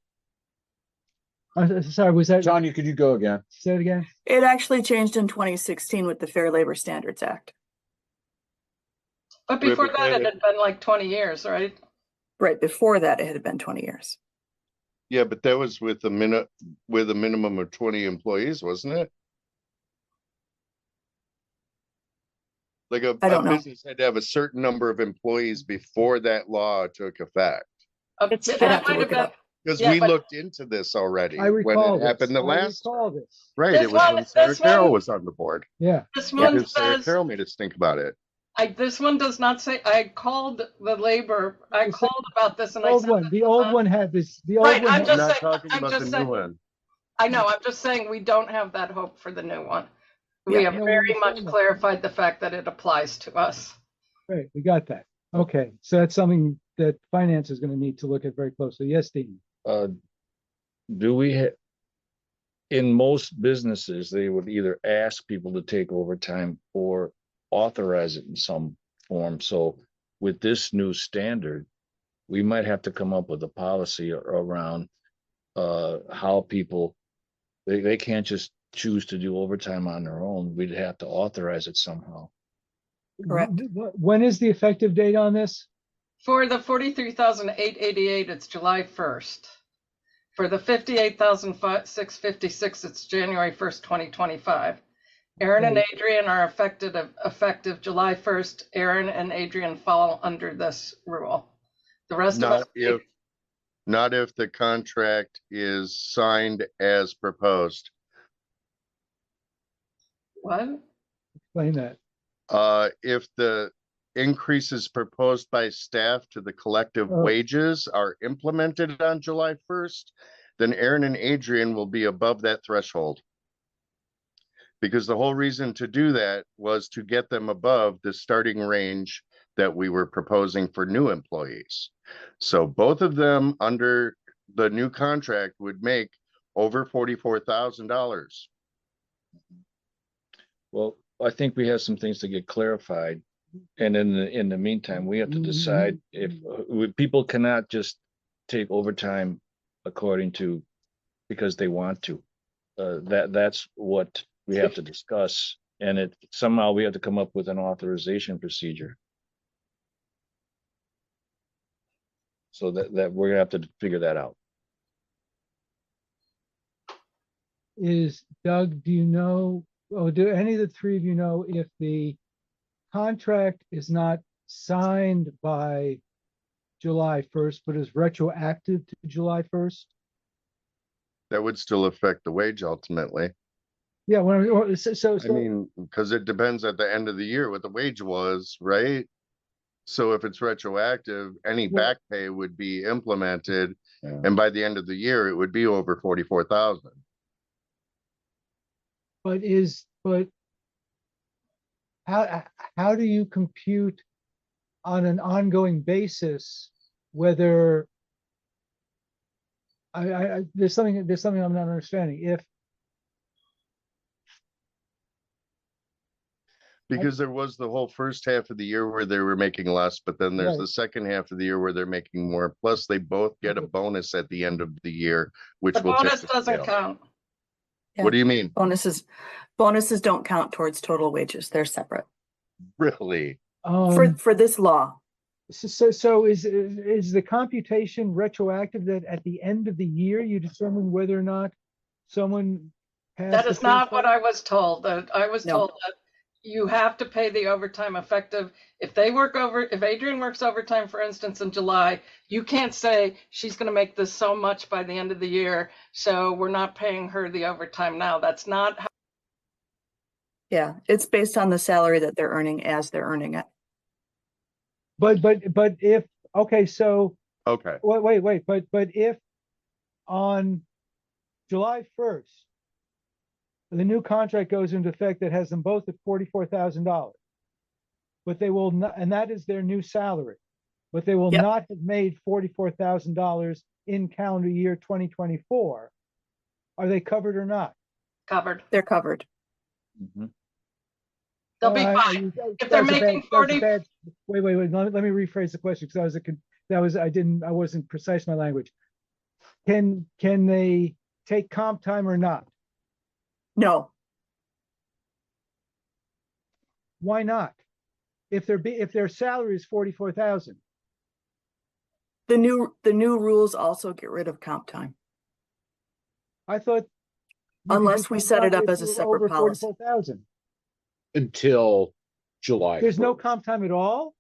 this. Sorry, was that, Tanya, could you go again? say it again? It actually changed in 2016 with the Fair Labor Standards Act. But before but that, it then- had been like 20 years, right? Right before that, it had been 20 years. Yeah, but that was with a minimum of 20 employees, wasn't it? Like I don't a know. business had to have a certain number of employees before that law took effect. I'd That have to might look it been- up. Because Yeah, we but- looked into this already I when recall it this. happened the I last. recall this. Right, This it was one- when Sarah this Carroll one- was on the board. Yeah. This one Because Sarah says, Carroll made us think about it. this one does not say, I called the labor, I It's- called about this and The I old said. one, the old one had this, the old Right, one. I'm had- just I'm not saying- talking I'm about just the saying- new one. I know, I'm just saying we don't have that hope for the new one. We Yeah. have No, we very much understand that. clarified the fact that it applies to us. Right, we got that. Okay, so that's something that finance is gonna need to look at very closely. Yes, Dean? Do we in most businesses, they would either ask people to take overtime or authorize it in some form. So with this new standard, we might have to come up with a policy around how people, they can't just choose to do overtime on their own. We'd have to authorize it somehow. Correct. When is the effective date on this? For the 43,888, it's July 1st. For the 58,656, it's January 1st, 2025. Aaron and Adrian are effective July 1st. Aaron and Adrian fall under this rule. The rest of us. Not if the contract is signed as proposed. What? Explain that. If the increases proposed by staff to the collective Oh. wages are implemented on July 1st, then Aaron and Adrian will be above that threshold. Because the whole reason to do that was to get them above the starting range that we were proposing for new employees. So both of them under the new contract would make over $44,000. Well, I think we have some things to get clarified. And in the meantime, we have to decide if people cannot just take overtime according to, because they want to. That's what we have to discuss. And somehow we have to come up with an authorization procedure. So that we're gonna have to figure that out. Is Doug, do you know, or do any of the three of you know if the contract is not signed by July 1st, but is retroactive to July 1st? That would still affect the wage ultimately. Yeah, when, so, I mean, because it depends at the end of the year what the wage was, right? So if it's retroactive, any Well- back pay would be implemented, Yeah. and by the end of the year, it would be over 44,000. but how do you compute on an ongoing basis whether there's something I'm not understanding. Because there was the whole first half of the year where they were making less, but then there's Right. the second half of the year where they're making more. Plus, they both get a bonus at the end of the year, which The will tip bonus the doesn't scale. count. What do you mean? Bonuses don't count towards total wages. They're separate Really? for this law. So is the computation retroactive that at the end of the year you determine whether or not someone passed That the is not first what one? I was told. I was No. told that you have to pay the overtime effective. If Adrian works overtime, for instance, in July, you can't say she's going to make this so much by the end of the year, so we're not paying her the overtime now. That's not how. Yeah, it's based on the salary that they're earning as they're earning it. But if, okay, so Okay. wait, but if on July 1st, the new contract goes into effect that has them both at $44,000, but they will not, and that is their new salary, but they will Yep. not have made $44,000 in calendar year 2024. Are they covered or not? Covered. They're covered. They'll be I- fine. I- If they're that was a bad- making that was a 40 bad- Wait, let me rephrase the question because I wasn't precise in my language. Can they take comp time or not? No, Why not? If their salary is 44,000, the new rules also get rid of comp time. I thought. you could Unless do we comp set it time up if as a you're separate over policy. 44,000. Until July. There's no 1st. comp time at all?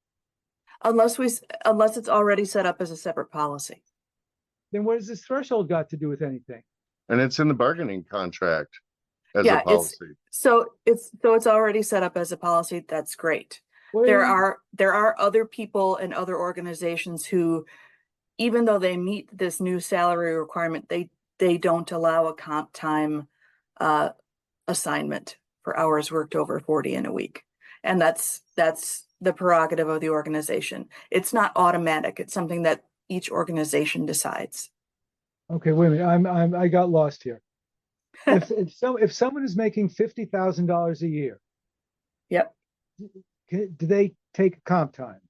Unless it's already set up as a separate policy. Then what has this threshold got to do with anything? And it's in the bargaining contract as Yeah, a policy. So it's already set up as a policy. That's great. Well, There are other people and other organizations who, even though they meet this new salary requirement, they don't allow a comp time assignment for hours worked over 40 in a week. And that's the prerogative of the organization. It's not automatic. It's something that each organization decides. Okay, wait a minute. I got lost here. If someone is making $50,000 a year, Yep. do they take comp time?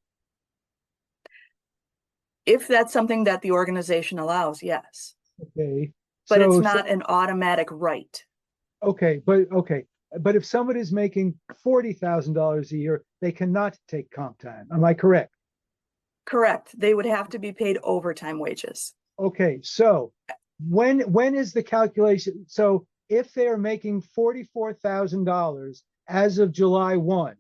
If that's something that the organization allows, yes. Okay. But it's so- not an automatic right. Okay, but if someone is making $40,000 a year, they cannot take comp time. Am I correct? Correct. They would have to be paid overtime wages. Okay, so when is the calculation? So if they're making $44,000 as of July 1,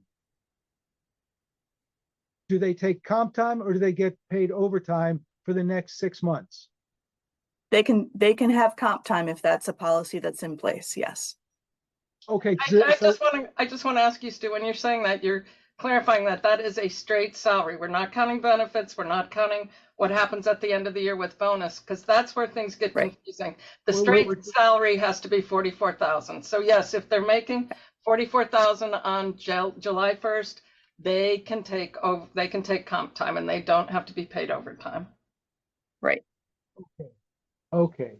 do they take comp time or do they get paid overtime for the next 6 months? They can have comp time if that's a policy that's in place. Yes. Okay, I just want to ask you, Stu, when you're saying that, you're clarifying that is a straight salary. We're not counting benefits. We're not counting what happens at the end of the year with bonus, because that's where things get Right. confusing. The straight salary has to be 44,000. So yes, if they're making 44,000 on July 1st, they can take comp time and they don't have to be paid overtime. Right. Okay.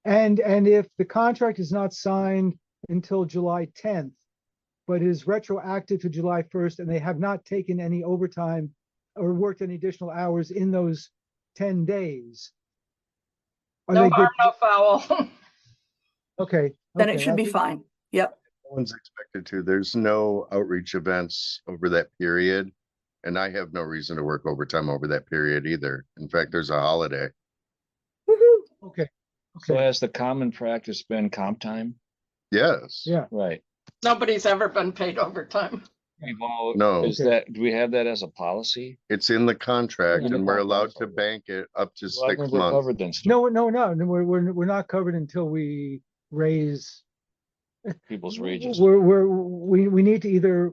And if the contract is not signed until July 10th, but is retroactive to July 1st, and they have not taken any overtime or worked any additional hours in those 10 days. No harm, no foul. Okay. Then it okay, should be fine. Yep. No one's expected to. There's no outreach events over that period. And I have no reason to work overtime over that period either. In fact, there's a holiday. Okay. So Okay. has the common practice been comp time? Yes. Yeah. Right. Nobody's ever been paid overtime. No. Do we have that as a policy? It's in the contract In the and we're allowed to contract. bank it up to Well, I 6 think we're months. covered then, Stu. No, we're not covered until we raise. People's wages. We need to either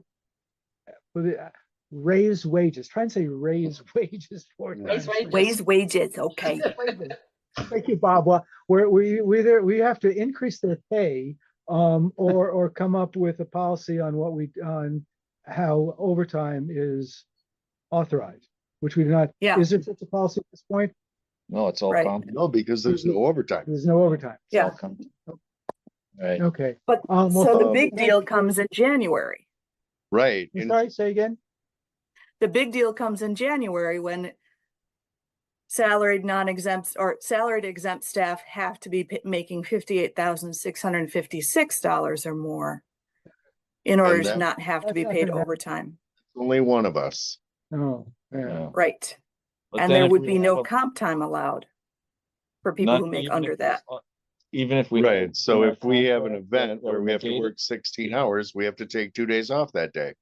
raise wages. Try and say raise wages for Raise wages. Raise wages. Okay. Thank you, Bob. Well, we have to increase their pay or come up with a policy on on how overtime is authorized, which we've not. Yeah. Is there such a policy at this point? No, it's all Right. comp. No, because there's no overtime. There's no overtime. It's all Yeah. comp. Right. Okay. But Well, so the um, big deal comes in January. Right. I'm And sorry, say again? The big deal comes in January when salaried non-exempt or salaried exempt staff have to be making $58,656 or more in order to that- not have to That's be not paid gonna happen. overtime. only one of us. Oh, yeah. Yeah. Right. But And then there if would we be have no a- comp time allowed for people not who make even under if that. it's, even if we. Right. So in our if we have an contract event that where we have to vacated, work 16 hours, we have to take 2 days off that day.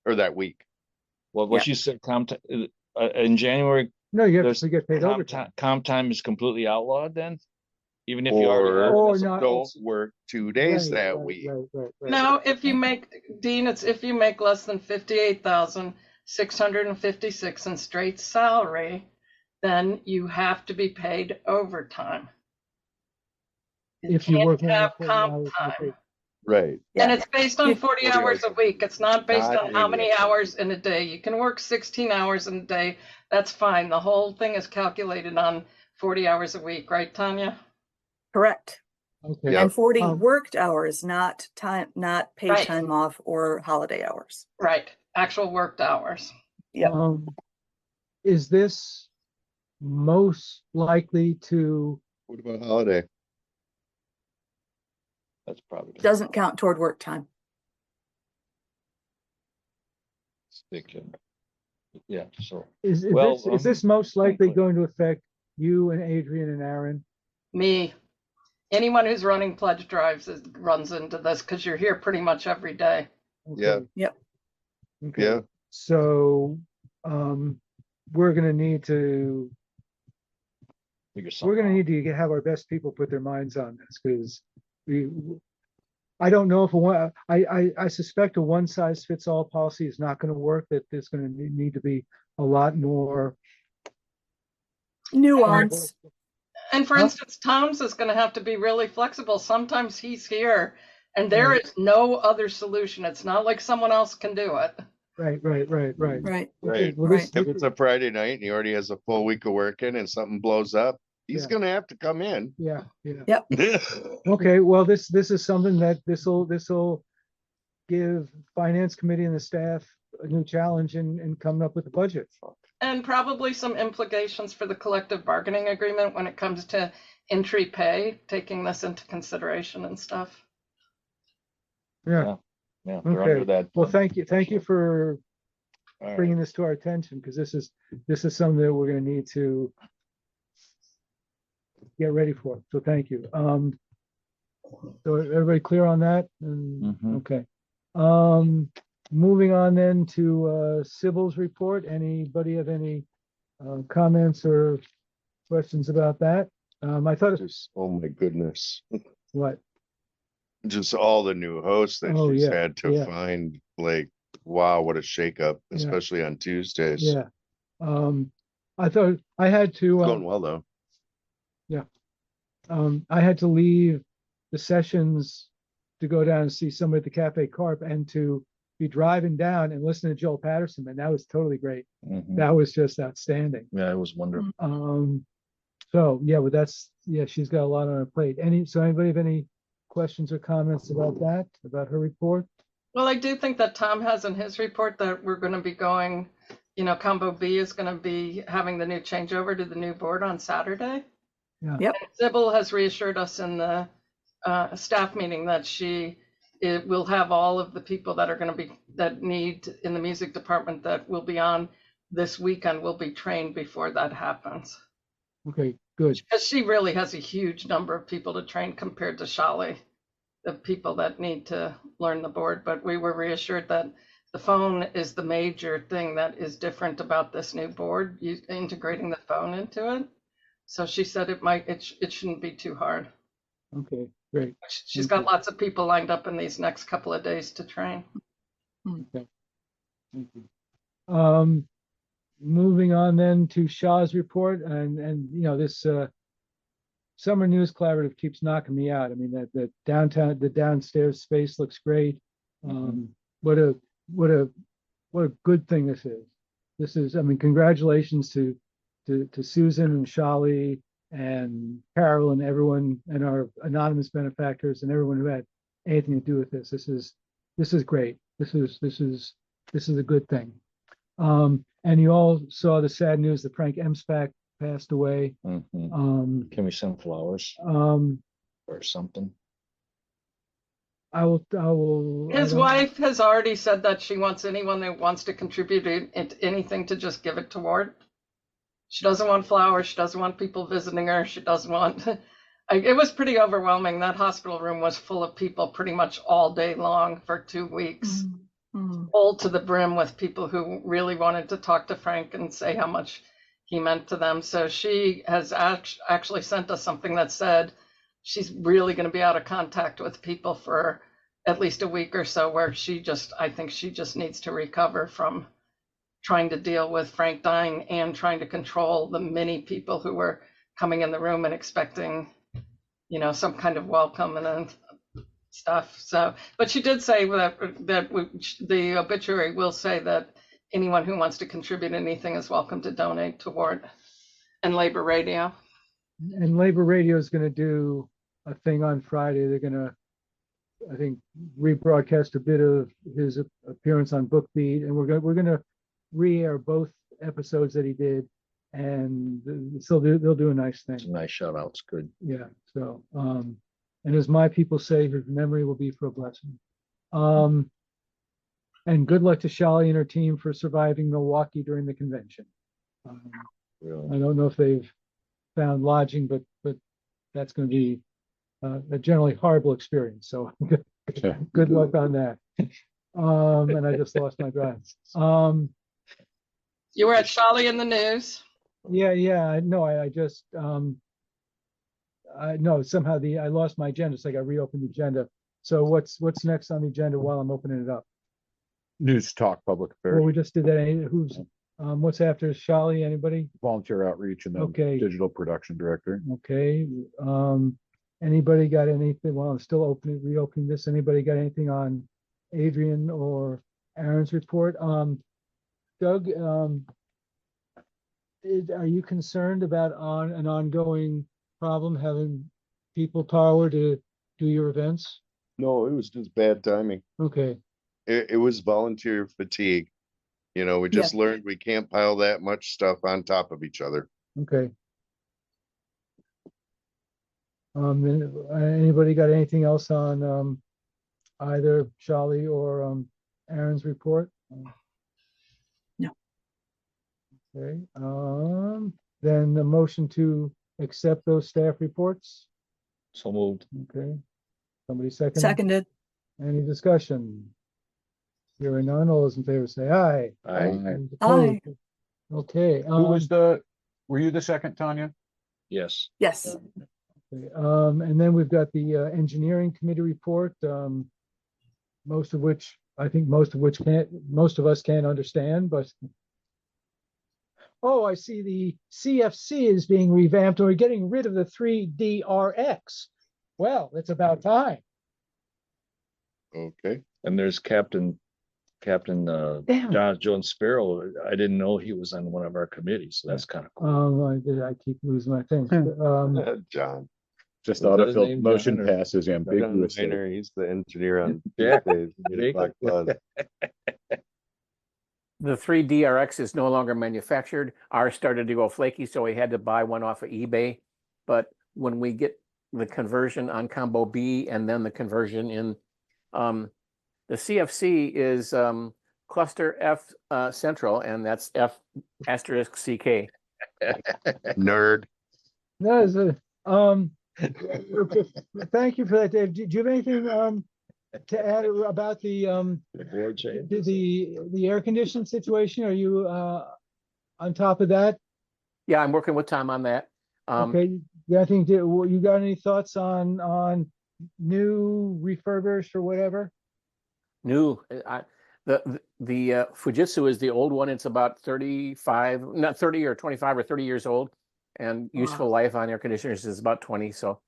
Or that week. Well, what Yeah. you said, in January, No, you have there's to get paid overtime. comp time is completely outlawed then? Even if you already have. Or it as a- not. Don't work 2 days Right, that right, week. right. No, if you make, Dean, it's if you make less than 58,656 in straight salary, then you have to be paid overtime. If you can't work more than have 40 comp hours, time. okay. Right. And Yeah. it's based on You- 40 40 hours a hours. week. It's not based Not on how many 80 hours in a day. You can work 16 hours in a day. That's fine. The whole thing is calculated on 40 hours a week, right, Tanya? Correct. Okay. Yeah. And 40 Um, worked hours, not time, not paid Right. time off or holiday hours. Right. Actual worked hours. Yep. Is this most likely to, What about holiday? That's probably. Doesn't count toward work time. Yeah, so. is Well, this most likely frankly- going to affect you and Adrian and Aaron? Me. Anyone who's running pledge drives runs into this because you're here pretty much every day. Yeah. Okay. Yep. Okay. Yeah. So, we're gonna need to, Figure we're something gonna out. need to have our best people put their minds on this, because I don't know if I suspect a one size fits all policy is not gonna work, that there's gonna need to be a lot more. Nuance. And for Huh? instance, Tom's is going to have to be really flexible. Sometimes he's here and there Right. is no other solution. It's not like someone else can do it. Right. Right. Okay, Right. well, Right. If it's a Friday night and he already has a full week of working and something blows up, he's Yeah. gonna have to come in. Yeah. Yeah. Okay, well, this is something that this'll give finance committee and the staff a new challenge in coming up with a budget. And probably some implications for the collective bargaining agreement when it comes to entry pay, taking this into consideration and stuff. Yeah, Yeah, they're under okay. that. Well, thank you for All right. bringing this to our attention, because this is something that we're gonna need to get ready for. So thank you. So everybody clear on that? Mhm. Okay. Moving on then to Sybil's report. Anybody have any comments or questions about that? I thought, Just, oh my goodness. what? Just all the new hosts that Oh, she's yeah, had to yeah. find, like, wow, what a shakeup, Yeah. especially on Tuesdays. Yeah. I thought I had to, Going well though. I had to leave the sessions to go down and see somebody at the Cafe Carp, and to be driving down and listen to Joel Patterson, and that was totally great. Mhm. That was just outstanding. Yeah, it was wonderful. So yeah, but she's got a lot on her plate. Anybody have any questions or comments about that, about her report? Well, I do think that Tom has in his report that we're going to be going, Combo B is going to be having the new changeover to the new board on Saturday. Yeah. Yep. And Sybil has reassured us in the staff meeting that it will have all of the people that are going to be, that need in the music department that will be on this weekend will be trained before that happens. Okay, good. Because she really has a huge number of people to train compared to Shali, the people that need to learn the board. But we were reassured that the phone is the major thing that is different about this new board, integrating the phone into it. So she said it shouldn't be too hard. Okay, great. She's got lots of people lined up in these next couple of days to train. Okay. Thank you. Moving on then to Shaw's report, and this Summer News Collaborative keeps knocking me out. I mean, the downstairs space looks great. What a good thing this is. I mean, congratulations to Susan and Shali and Carol and everyone and our anonymous benefactors and everyone who had anything to do with this. This is great. This is a good thing. And you all saw the sad news that Frank Emspak passed away. Can we send flowers or something? I will. His wife has already said that she wants anyone that wants to contribute anything to just give it to Ward. She doesn't want flowers. She doesn't want people visiting her. She doesn't want. It was pretty overwhelming. That hospital room was full of people pretty much all day long for 2 weeks, full to the brim with people who really wanted to talk to Frank and say how much he meant to them. So she has actually sent us something that said she's really going to be out of contact with people for at least a week or so, where I think she just needs to recover from trying to deal with Frank dying and trying to control the many people who were coming in the room and expecting, some kind of welcome and stuff. So, but she did say that the obituary will say that anyone who wants to contribute anything is welcome to donate to Ward and Labor Radio. And Labor Radio is going to do a thing on Friday. They're going to, I think, rebroadcast a bit of his appearance on BookBeat, and we're going to re-air both episodes that he did, and so they'll do a nice thing. It's a nice shout out. It's good. Yeah. So, and as my people say, his memory will be for a blessing. And good luck to Shali and her team for surviving Milwaukee during the convention. Really? I don't know if they've found lodging, but that's going to be a generally horrible experience. So good luck on that. And I just lost my drive. You were at Shali in the news. Yeah. No, I just somehow I lost my agenda, so I got to reopen the agenda. So what's next on the agenda while I'm opening it up? News Talk Public Affairs, Well, we just did that. Who's what's after Shali? Anybody? volunteer outreach, and then Okay. digital production director. Okay. Anybody got anything? Well, I'm still reopening this. Anybody got anything on Adrian or Aaron's report? Doug, are you concerned about an ongoing problem having people tower to do your events? No, it was just bad timing. Okay. It was volunteer fatigue. We just learned we can't pile that much stuff on top of each other. Okay. Anybody got anything else on either Shali or Aaron's report? No. Okay. Then the motion to accept those staff reports. So moved. Okay. Somebody second? Seconded. Any discussion? Hearing none, all those in favor say aye. Aye. Any Aye. opposed? Okay. Were you the second, Tanya? Yes. Yes. Okay, and then we've got the engineering committee report, most of us can't understand, but I see the CFC is being revamped, and we're getting rid of the 3DRX. Well, it's about time. Okay. And there's Captain Damn. John Sparrow. I didn't know he was on one of our committees, so that's kind of cool. I keep losing my thing. John. Just Is that his autofill name, motion John, or- passes John ambiguously. Miner, he's the engineer on Yeah. Tuesdays. Jake. The 3DRX is no longer manufactured. Ours started to go flaky, so we had to buy one off of eBay. But when we get the conversion on Combo B and then the conversion in, the CFC is cluster F central, and that's F asterisk CK. Nerd. That is thank you for that, Dave. Do you have anything to add about the Board change. the air conditioning situation? Are you on top of that? Yeah, I'm working with Tom on that. Okay, yeah, you got any thoughts on new refurbished or whatever? New, the Fujitsu is the old one. It's about 35, not 30 or 25 or 30 years old. and useful life on air conditioners is about 20, so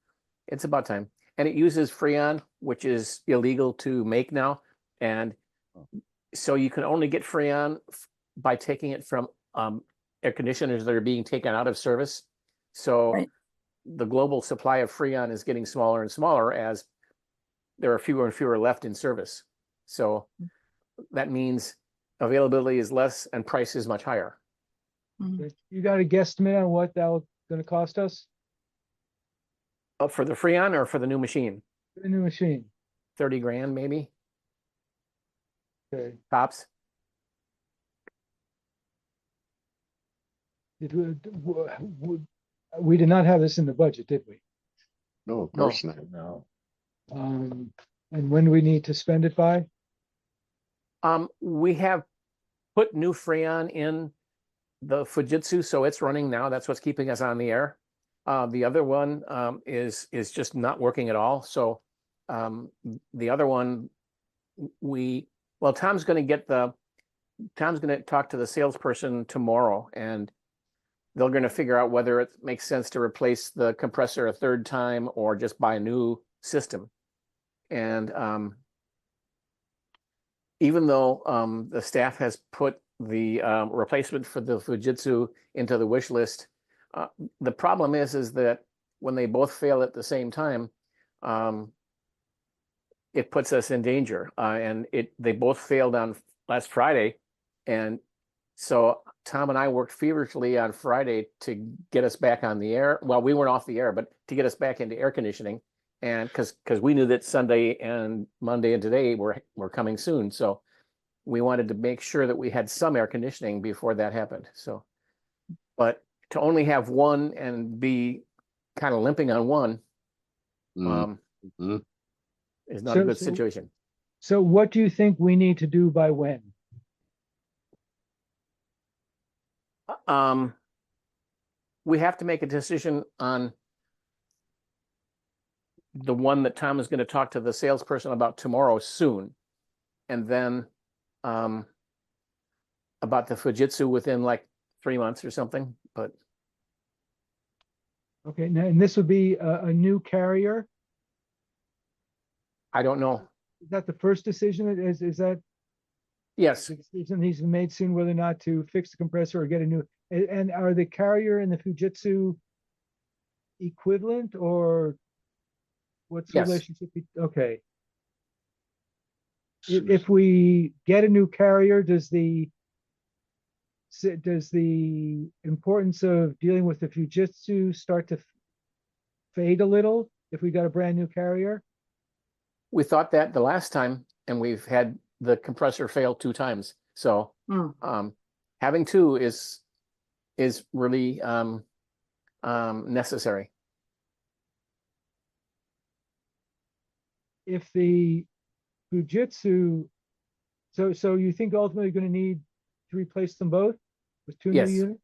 it's about time. And it uses Freon, which is illegal to make now, and so you can only get Freon by taking it from air conditioners that are being taken out of service. So Right. the global supply of Freon is getting smaller and smaller as there are fewer and fewer left in service. So that means availability is less and price is much higher. Mhm. You got a guesstimate on what that's gonna cost us? For the Freon or for the new machine? The new machine, 30 grand maybe, okay. tops. We did not have this in the budget, did we? No, of No. course not. No. And when do we need to spend it by? We have put new Freon in the Fujitsu, so it's running now. That's what's keeping us on the air. The other one is just not working at all. So the other one, Tom's going to talk to the salesperson tomorrow, and they're going to figure out whether it makes sense to replace the compressor a third time or just buy a new system. And even though the staff has put the replacement for the Fujitsu into the wish list, the problem is that when they both fail at the same time, it puts us in danger. And they both failed on last Friday, and so Tom and I worked feverishly on Friday to get us back on the air. Well, we weren't off the air, but to get us back into air conditioning, and because we knew that Sunday and Monday and today were coming soon, so we wanted to make sure that we had some air conditioning before that happened. So, but to only have one and be kind of limping on one Mhm. is not a So- good so- situation. So what do you think we need to do by when? We have to make a decision on the one that Tom is going to talk to the salesperson about tomorrow soon. And then about the Fujitsu within like 3 months or something, but Okay, now, and this would be a new carrier? I don't know. Is that the first decision? Is that Yes, the decision he's made soon whether or not to fix the compressor or get a new? And are the carrier and the Fujitsu equivalent, or what's the Yes. relationship? Okay. If we get a new carrier, does the importance of dealing with the Fujitsu start to fade a little if we got a brand new carrier? we thought that the last time, and we've had the compressor fail 2 times. So having 2 is really necessary. If the Fujitsu, so you think ultimately you're going to need to replace them both with 2 new Yes. units?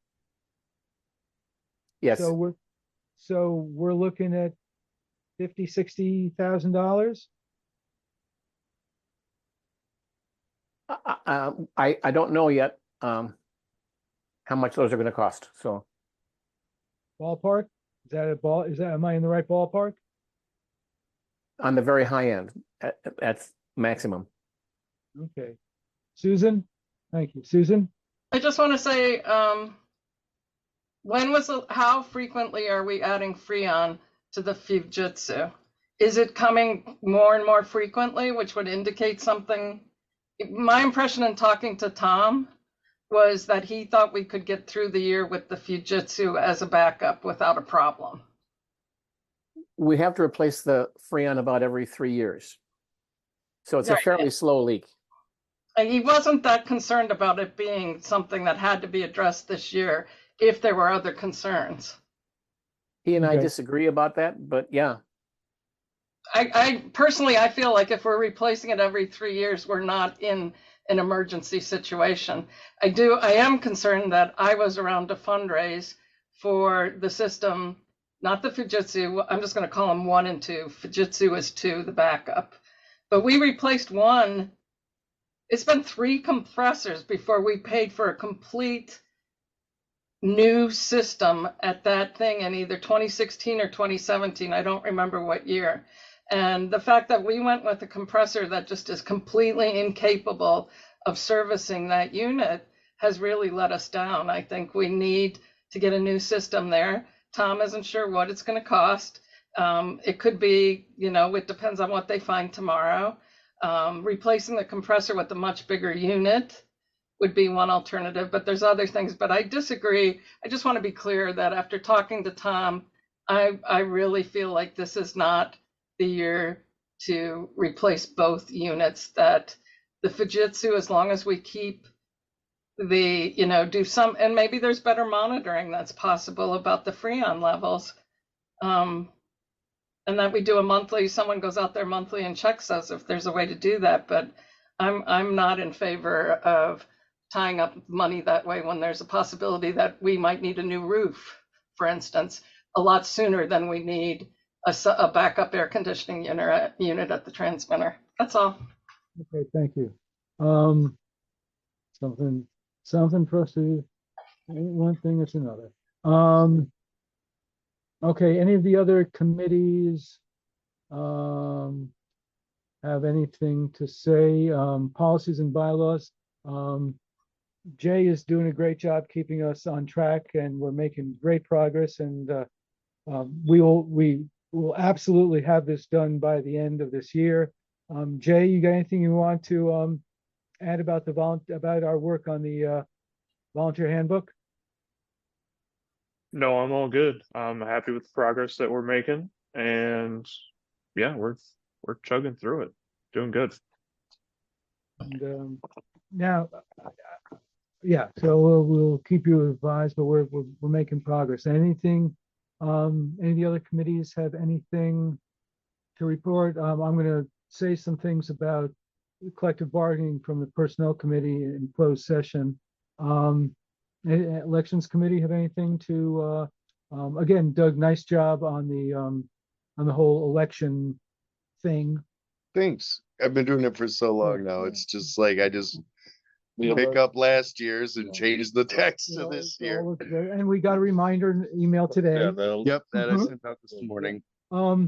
Yes, So we're looking at $50,000-$60,000. I don't know yet how much those are going to cost. So Ballpark? Am I in the right ballpark? on the very high end, that's maximum. Okay. Susan? Thank you. Susan? I just want to say, how frequently are we adding Freon to the Fujitsu? Is it coming more and more frequently, which would indicate something? My impression in talking to Tom was that he thought we could get through the year with the Fujitsu as a backup without a problem. We have to replace the Freon about every 3 years. So it's a Right. fairly slow leak. And he wasn't that concerned about it being something that had to be addressed this year if there were other concerns. He and I Okay. disagree about that, but yeah, I personally, I feel like if we're replacing it every 3 years, we're not in an emergency situation. I am concerned that I was around to fundraise for the system, not the Fujitsu. I'm just going to call them 1 and 2. Fujitsu is 2, the backup. But we replaced 1. It's been 3 compressors before we paid for a complete new system at that thing in either 2016 or 2017. I don't remember what year. And the fact that we went with a compressor that just is completely incapable of servicing that unit has really let us down. I think we need to get a new system there. Tom isn't sure what it's going to cost. It could be, it depends on what they find tomorrow. Replacing the compressor with a much bigger unit would be one alternative, but there's other things. But I disagree. I just want to be clear that after talking to Tom, I really feel like this is not the year to replace both units. That the Fujitsu, as long as we keep do some, and maybe there's better monitoring that's possible about the Freon levels. And that we do a monthly, someone goes out there monthly and checks us if there's a way to do that. But I'm not in favor of tying up money that way when there's a possibility that we might need a new roof, for instance, a lot sooner than we need a backup air conditioning unit at the transmitter. That's all. Okay, thank you. Something for us to, one thing is another. Okay, any of the other committees have anything to say? Policies and bylaws. Jay is doing a great job keeping us on track, and we're making great progress, and we will absolutely have this done by the end of this year. Jay, you got anything you want to add about about our work on the volunteer handbook? No, I'm all good. I'm happy with the progress that we're making, and yeah, we're chugging through it, doing good. And now, yeah, so we'll keep you advised, but we're making progress. Anything, any of the other committees have anything to report? I'm going to say some things about collective bargaining from the Personnel Committee in closed session. Elections Committee have anything to? Again, Doug, nice job on the whole election thing. Thanks. I've been doing it for so long now. It's just like I just pick up last year's and change the text to this year. And we got a reminder email today. Yep, that I sent out this morning. Do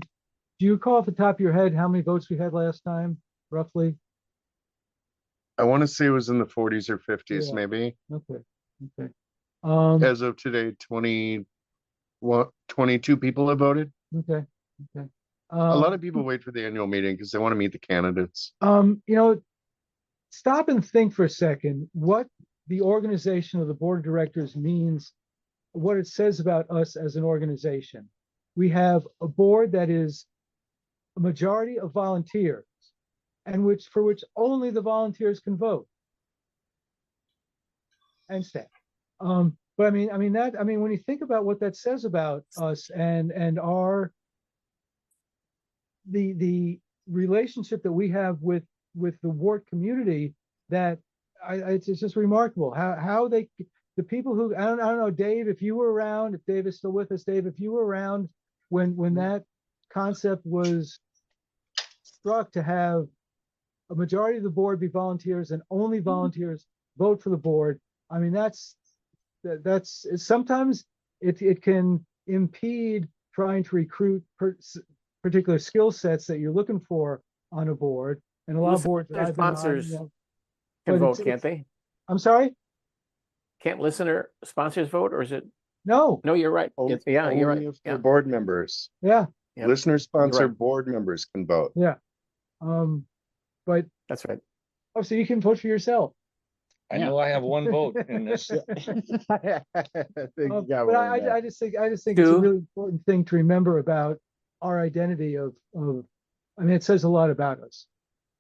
you recall off the top of your head how many votes we had last time, roughly? I want to say it was in the 40s or 50s, Yeah. maybe. Okay. As of today, 22 people have voted. Okay. A lot of people wait for the annual meeting because they want to meet the candidates. Stop and think for a second what the organization of the board of directors means, what it says about us as an organization. We have a board that is a majority of volunteers, and for which only the volunteers can vote and staff. But when you think about what that says about us and the relationship that we have with the WORT community, that it's just remarkable how the people who, I don't know, Dave, if you were around, if Dave is still with us, Dave, if you were around when that concept was struck, to have a majority of the board be volunteers and only volunteers vote for the board. I mean, that's sometimes it can impede trying to recruit particular skill sets that you're looking for on a board. And a lot of boards that I've been on, sponsors can vote, can't they? I'm sorry? Can't listener sponsors vote, or is it? No. No, you're right. Only You're right. if they're board members. Yeah. Yep. Listener sponsor right. board members can vote. Yeah. But That's right. so you can vote for yourself. I know I have one vote in this. But I just think it's a really important thing to remember about our identity of it says a lot about us.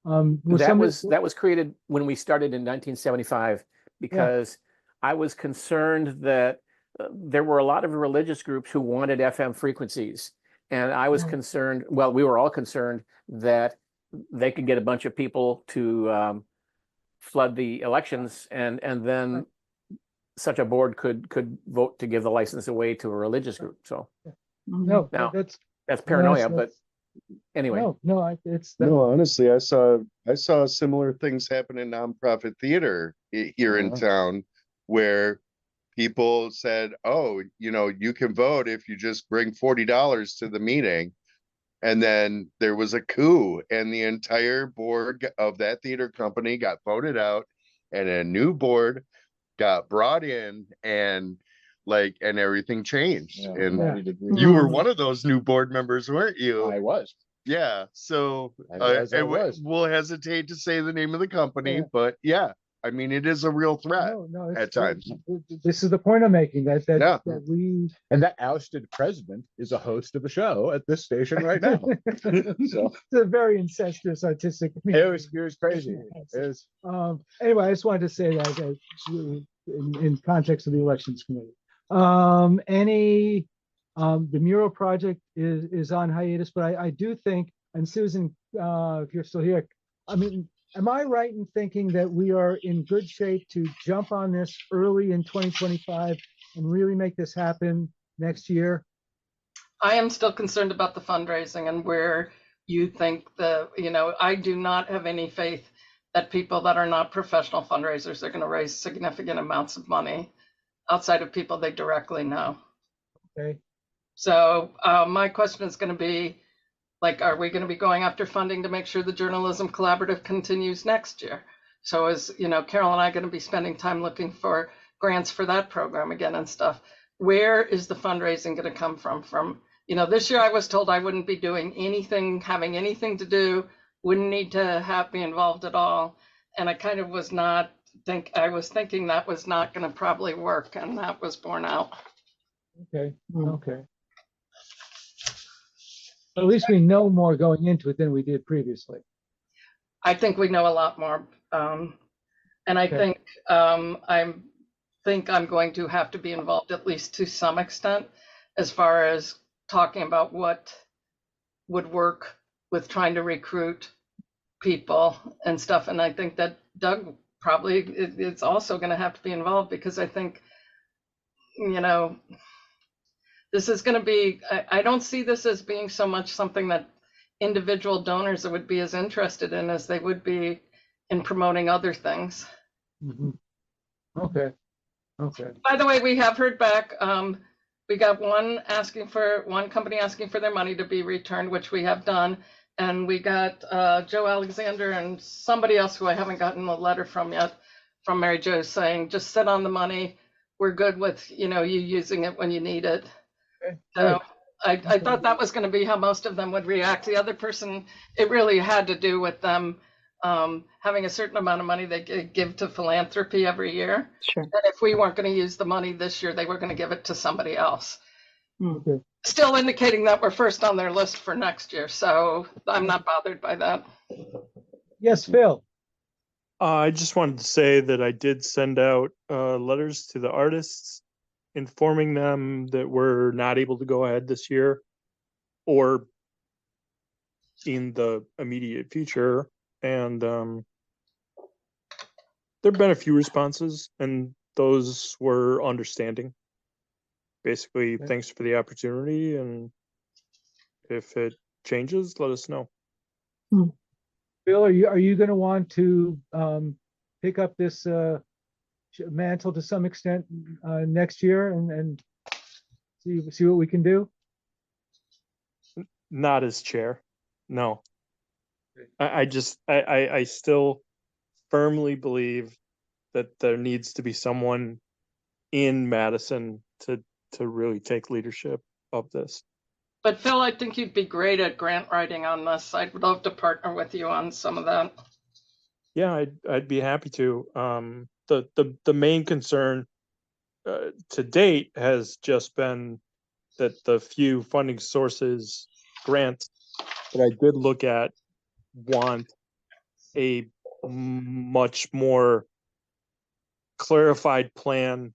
That was created when we started in 1975 because I was concerned that there were a lot of religious groups who wanted FM frequencies, and I was concerned. Well, we were all concerned that they could get a bunch of people to flood the elections, and then such a board could vote to give the license away to a religious group. So no, now, that's paranoia, but anyway. No, honestly, I saw similar things happen in nonprofit theater here in town, where people said, oh, you know, you can vote if you just bring $40 to the meeting. And then there was a coup, and the entire board of that theater company got voted out, and a new board got brought in, and and everything changed. Yeah, And I agree. you were one of those new board members, weren't you? I was. Yeah. So I was. we'll hesitate to say the name of the company, Yeah. but yeah, I mean, it is a real threat No, at times. this is the point I'm making, that Yeah. we. And that ousted president is a host of the show at this station right now. So It's a very incestuous artistic. it was crazy. It was, Anyway, I just wanted to say that in context of the elections committee. The mural project is on hiatus, but I do think, and Susan, if you're still here, I mean, am I right in thinking that we are in good shape to jump on this early in 2025 and really make this happen next year? I am still concerned about the fundraising and where you think I do not have any faith that people that are not professional fundraisers are going to raise significant amounts of money outside of people they directly know. Okay. So my question is going to be, are we going to be going after funding to make sure the Journalism Collaborative continues next year? So is, Carol and I going to be spending time looking for grants for that program again and stuff? Where is the fundraising going to come from? This year I was told I wouldn't be doing anything, having anything to do, wouldn't need to be involved at all. And I kind of was thinking that was not going to probably work, and that was borne out. Okay. At least we know more going into it than we did previously. I think we know a lot more. And I Okay. think I'm going to have to be involved at least to some extent as far as talking about what would work with trying to recruit people and stuff. And I think that Doug probably is also going to have to be involved, because I think, this is going to be, I don't see this as being so much something that individual donors would be as interested in as they would be in promoting other things. Mhm. Okay. By the way, we have heard back. We got one company asking for their money to be returned, which we have done. And we got Joe Alexander and somebody else who I haven't gotten a letter from yet, from Mary Jo, saying, just sit on the money. We're good with, you using it when you need it. Okay. So I thought that was going to be how most of them would react. The other person, it really had to do with them having a certain amount of money they give to philanthropy every year. Sure. And if we weren't going to use the money this year, they were going to give it to somebody else. Okay. Still indicating that we're first on their list for next year. So I'm not bothered by that. Yes, Phil. I just wanted to say that I did send out letters to the artists informing them that we're not able to go ahead this year or in the immediate future. And there have been a few responses, and those were understanding. Basically, Okay. thanks for the opportunity, and if it changes, let us know. Bill, are you going to want to pick up this mantle to some extent next year and see what we can do? Not as chair, no. I still firmly believe that there needs to be someone in Madison to really take leadership of this. But Phil, I think you'd be great at grant writing on this. I'd love to partner with you on some of that. Yeah, I'd be happy to. The main concern to date has just been that the few funding sources grants that I did look at want a much more clarified plan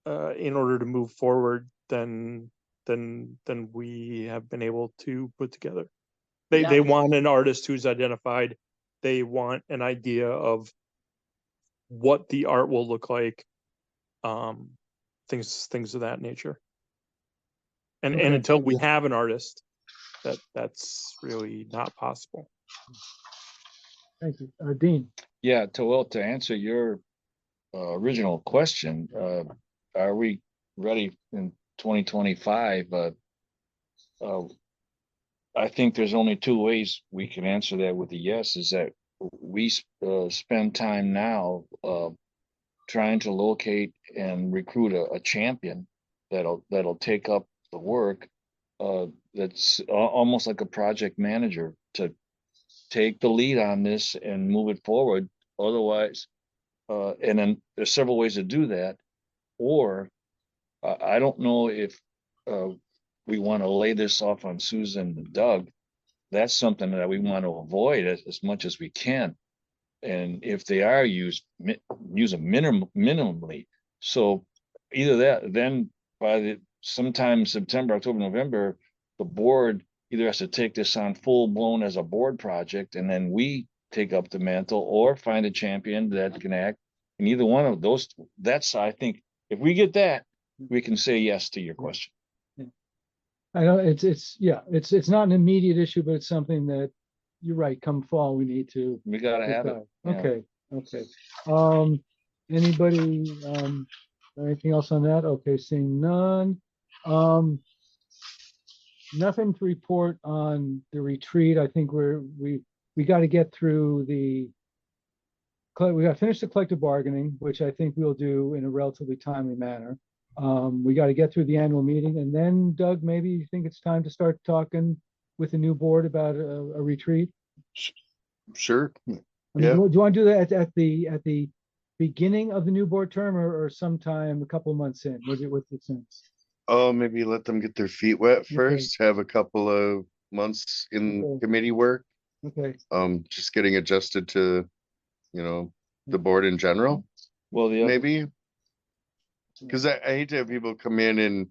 in order to move forward than we have been able to put together. They want an artist who's identified. They want an idea of what the art will look like, things of that nature. And Okay. until we have an artist, that's really not possible. Thank you. Dean. Yeah, to answer your original question, are we ready in 2025? I think there's only two ways we can answer that with a yes, is that we spend time now trying to locate and recruit a champion that'll take up the work that's almost like a project manager to take the lead on this and move it forward. Otherwise, and then there's several ways to do that. Or I don't know if we want to lay this off on Susan and Doug. That's something that we want to avoid as much as we can. And if they are used, use a minimally. So either that, then by sometime September, October, November, the board either has to take this on full blown as a board project, and then we take up the mantle, or find a champion that can act. And either one of those, I think, if we get that, we can say yes to your question. I know it's not an immediate issue, but it's something that you're right. Come fall, we need to. We gotta have it. Okay. Anybody, anything else on that? Okay, seeing none. Nothing to report on the retreat. I think we got to get through we got to finish the collective bargaining, which I think we'll do in a relatively timely manner. We got to get through the annual meeting, and then Doug, maybe you think it's time to start talking with the new board about a retreat? Sure. I mean, Yeah. do you want to do that at the beginning of the new board term, or sometime a couple of months in? What's the sense? Oh, maybe let them get their feet wet first, have a couple of months in Okay. committee work. Okay. Just getting adjusted to, the board in general, Well, maybe. Because I hate to have people come in and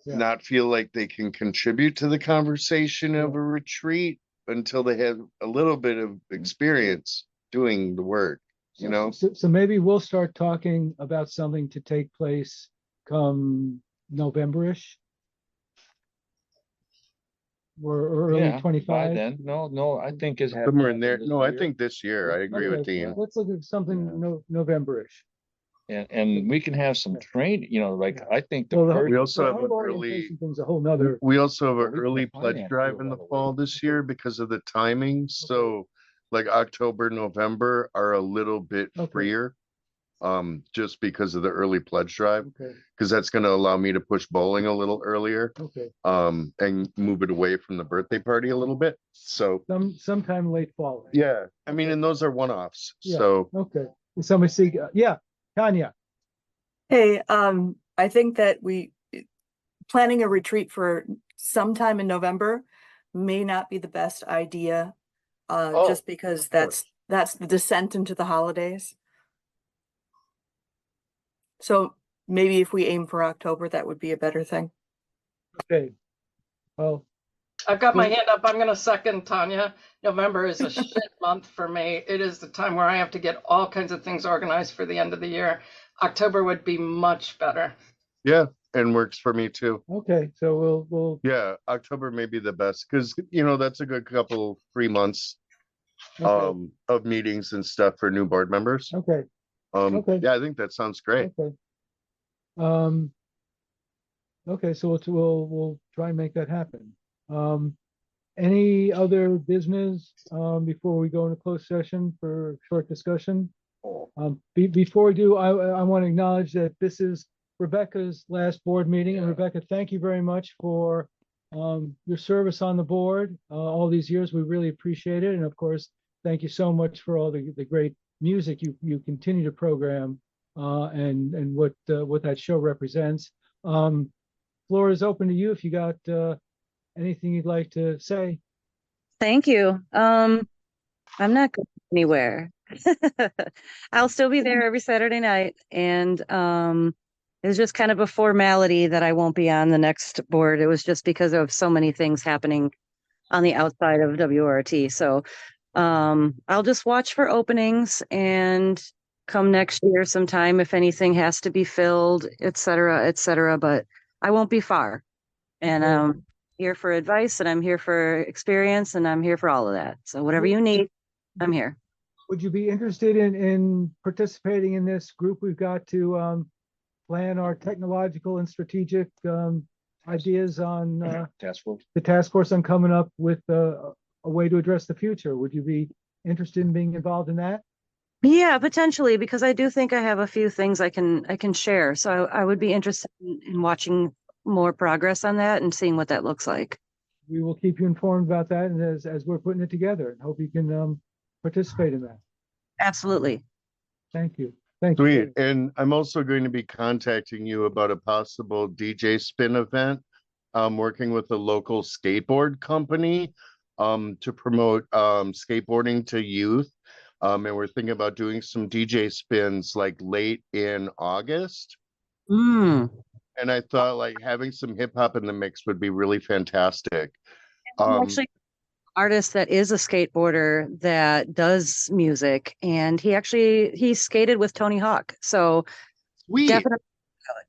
not feel like they can contribute to the conversation of a retreat until they have a little bit of experience doing the work, So maybe we'll start talking about something to take place come November-ish, or early yeah, by 25. then, no, I think it's somewhere in there. No, I think this year, I agree with Okay, Dean. let's look at something November-ish. and we can have some train, like I think Well, We first, also The have whole an early, orientation thing's a whole nother. we also have an we can early have pledge finance drive do in it the right fall away. this year because of the timing. So like October, November are a little bit Okay. freer. Just because of the early pledge drive, Okay, because that's going to allow me to push bowling a little earlier, okay. and move it away from the birthday party a little bit. So Sometime late fall. yeah, I mean, and those are one-offs. Yeah. So Okay. Somebody see, Tanya. Hey, I think that planning a retreat for sometime in November may not be the best idea, just because that's the descent into the holidays. So maybe if we aim for October, that would be a better thing. Okay. Well, I've got my hand up. I'm going to second Tanya. November is a shit month for me. It is the time where I have to get all kinds of things organized for the end of the year. October would be much better. yeah, and works for me too. okay, so we'll. Yeah, October may be the best because that's a good couple 3 months Okay. of meetings and stuff for new board members. Okay. Okay. Yeah, I think that sounds great. Okay. Okay, so we'll try and make that happen. Any other business, before we go into closed session for short discussion? Before we do, I want to acknowledge that this is Rebecca's last board meeting. And Rebecca, thank you very much for your service on the board all these years. We really appreciate it. And of course, thank you so much for all the great music you continue to program, and what that show represents. Floor is open to you if you got anything you'd like to say. Thank you. I'm not going anywhere. I'll still be there every Saturday night, and it's just kind of a formality that I won't be on the next board. It was just because of so many things happening on the outside of WRT. So I'll just watch for openings and come next year sometime if anything has to be filled, et cetera, but I won't be far. And I'm here for advice, and I'm here for experience, and I'm here for all of that. So whatever you need, I'm here. Would you be interested in participating in this group we've got to plan our technological and strategic ideas on Task force. the task force on coming up with a way to address the future. Would you be interested in being involved in that? Yeah, potentially, because I do think I have a few things I can share. So I would be interested in watching more progress on that and seeing what that looks like. We will keep you informed about that, and as we're putting it together, and hope you can participate in that. Absolutely. Thank you. Thank you. Sweet. And I'm also going to be contacting you about a possible DJ spin event. Working with a local skateboard company to promote skateboarding to youth. And we're thinking about doing some DJ spins like late in August. Mm. And I thought like having some hip hop in the mix would be really fantastic. Actually, artist that is a skateboarder that does music, and he skated with Tony Hawk. So Sweet. definitely,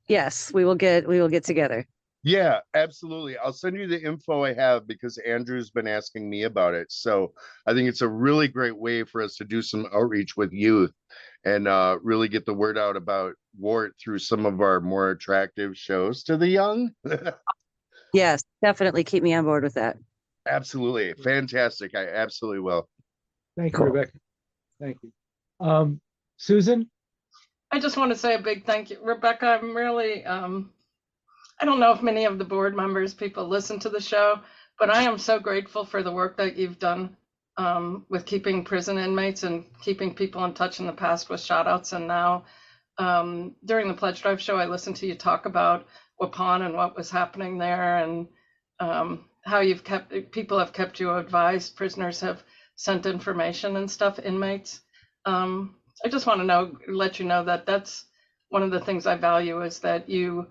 yes, we will get together. Yeah, absolutely. I'll send you the info I have because Andrew's been asking me about it. So I think it's a really great way for us to do some outreach with youth and really get the word out about WORT through some of our more attractive shows to the young. Yes, definitely keep me on board with that. Absolutely. Fantastic. I absolutely will. Thank you, Cool. Rebecca. Thank you. Susan? I just want to say a big thank you, Rebecca. I'm really, I don't know if many of the board members, people listen to the show, but I am so grateful for the work that you've done with keeping prison inmates and keeping people in touch in the past with shout outs. And now during the Pledge Drive show, I listened to you talk about Waupun and what was happening there, and how people have kept you advised, prisoners have sent information and stuff, inmates. I just want to let you know that that's one of the things I value, is that you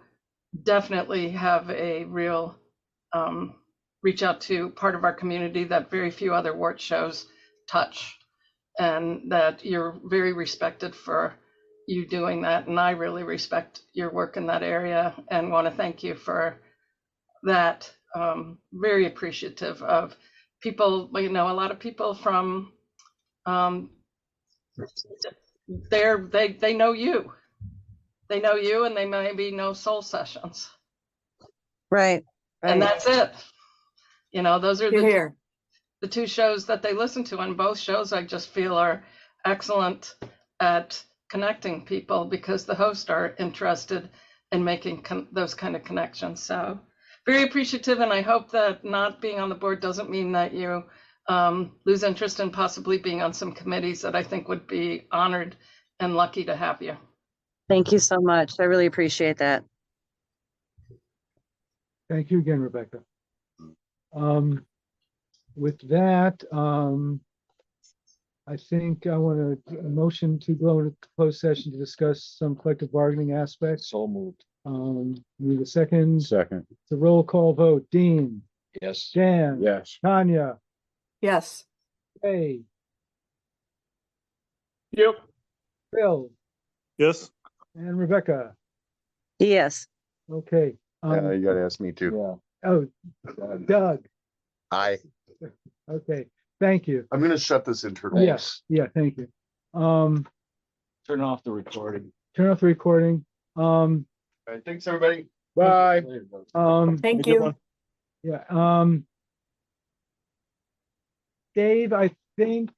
definitely have a real reach out to part of our community that very few other WORT shows touch, and that you're very respected for you doing that. And I really respect your work in that area and want to thank you for that. Very appreciative of people, a lot of people from they know you. They know you, and they maybe know Soul Sessions. Right. And that's it. Those are Here. the two shows that they listen to, and both shows I just feel are excellent at connecting people because the hosts are interested in making those kind of connections. So very appreciative, and I hope that not being on the board doesn't mean that you lose interest in possibly being on some committees that I think would be honored and lucky to have you. Thank you so much. I really appreciate that. Thank you again, Rebecca. With that, I think I want a motion to go into closed session to discuss some collective bargaining aspects. So moved. Need a second. Second. It's a roll call vote. Dean, Yes. Dan, Yes. Tanya, Yes. Ray, Yep. Bill, Yes. and Rebecca. Yes. Okay. You got to ask me too. Yeah. Oh, Doug. Hi. Okay. Thank you. I'm going to shut this internet. Yes. Yeah. Thank you. Turn off the recording. Turn off the recording. All right, thanks, everybody. Bye. Thank you. Yeah. Dave, I think,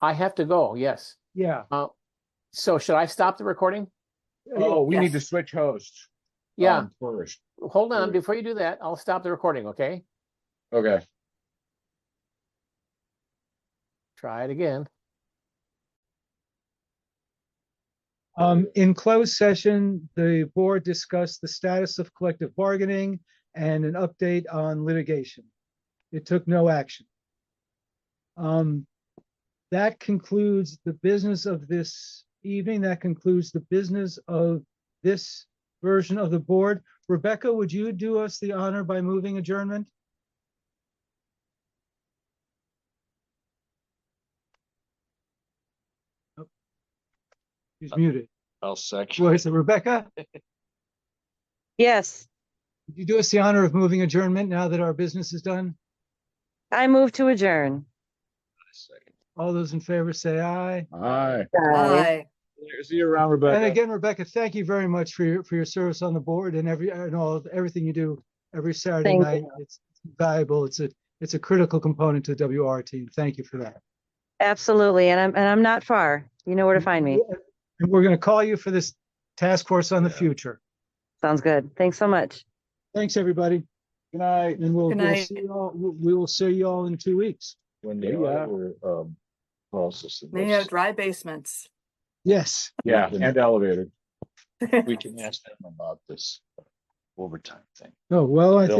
I have to go, yes. yeah. So should I stop the recording? Oh, we need to Yes. switch hosts. Yeah, First. hold on, before you do that, I'll stop the recording, okay? Okay. Try it again. In closed session, the board discussed the status of collective bargaining and an update on litigation. It took no action. That concludes the business of this evening. That concludes the business of this version of the board. Rebecca, would you do us the honor by moving adjournment? Oh. She's muted. I'll second. What is it, Rebecca? Yes. Would you do us the honor of moving adjournment now that our business is done? I move to adjourn. All those in favor say aye. Aye. Bye. See you around, And Rebecca. again, Rebecca, thank you very much for your service on the board and everything you do every Saturday Thank night. It's valuable. It's a critical component to WRT. Thank you for that. Absolutely. And I'm not far. You know where to find me. And we're going to call you for this task force on the future. Sounds good. Thanks so much. Thanks, everybody. Good night. And Good night. we will see you all in 2 weeks. When Yeah. the auditor, process. They have dry basements. Yes. Yeah, and elevated. We can ask them about this overtime thing. Oh, well, I They'll- think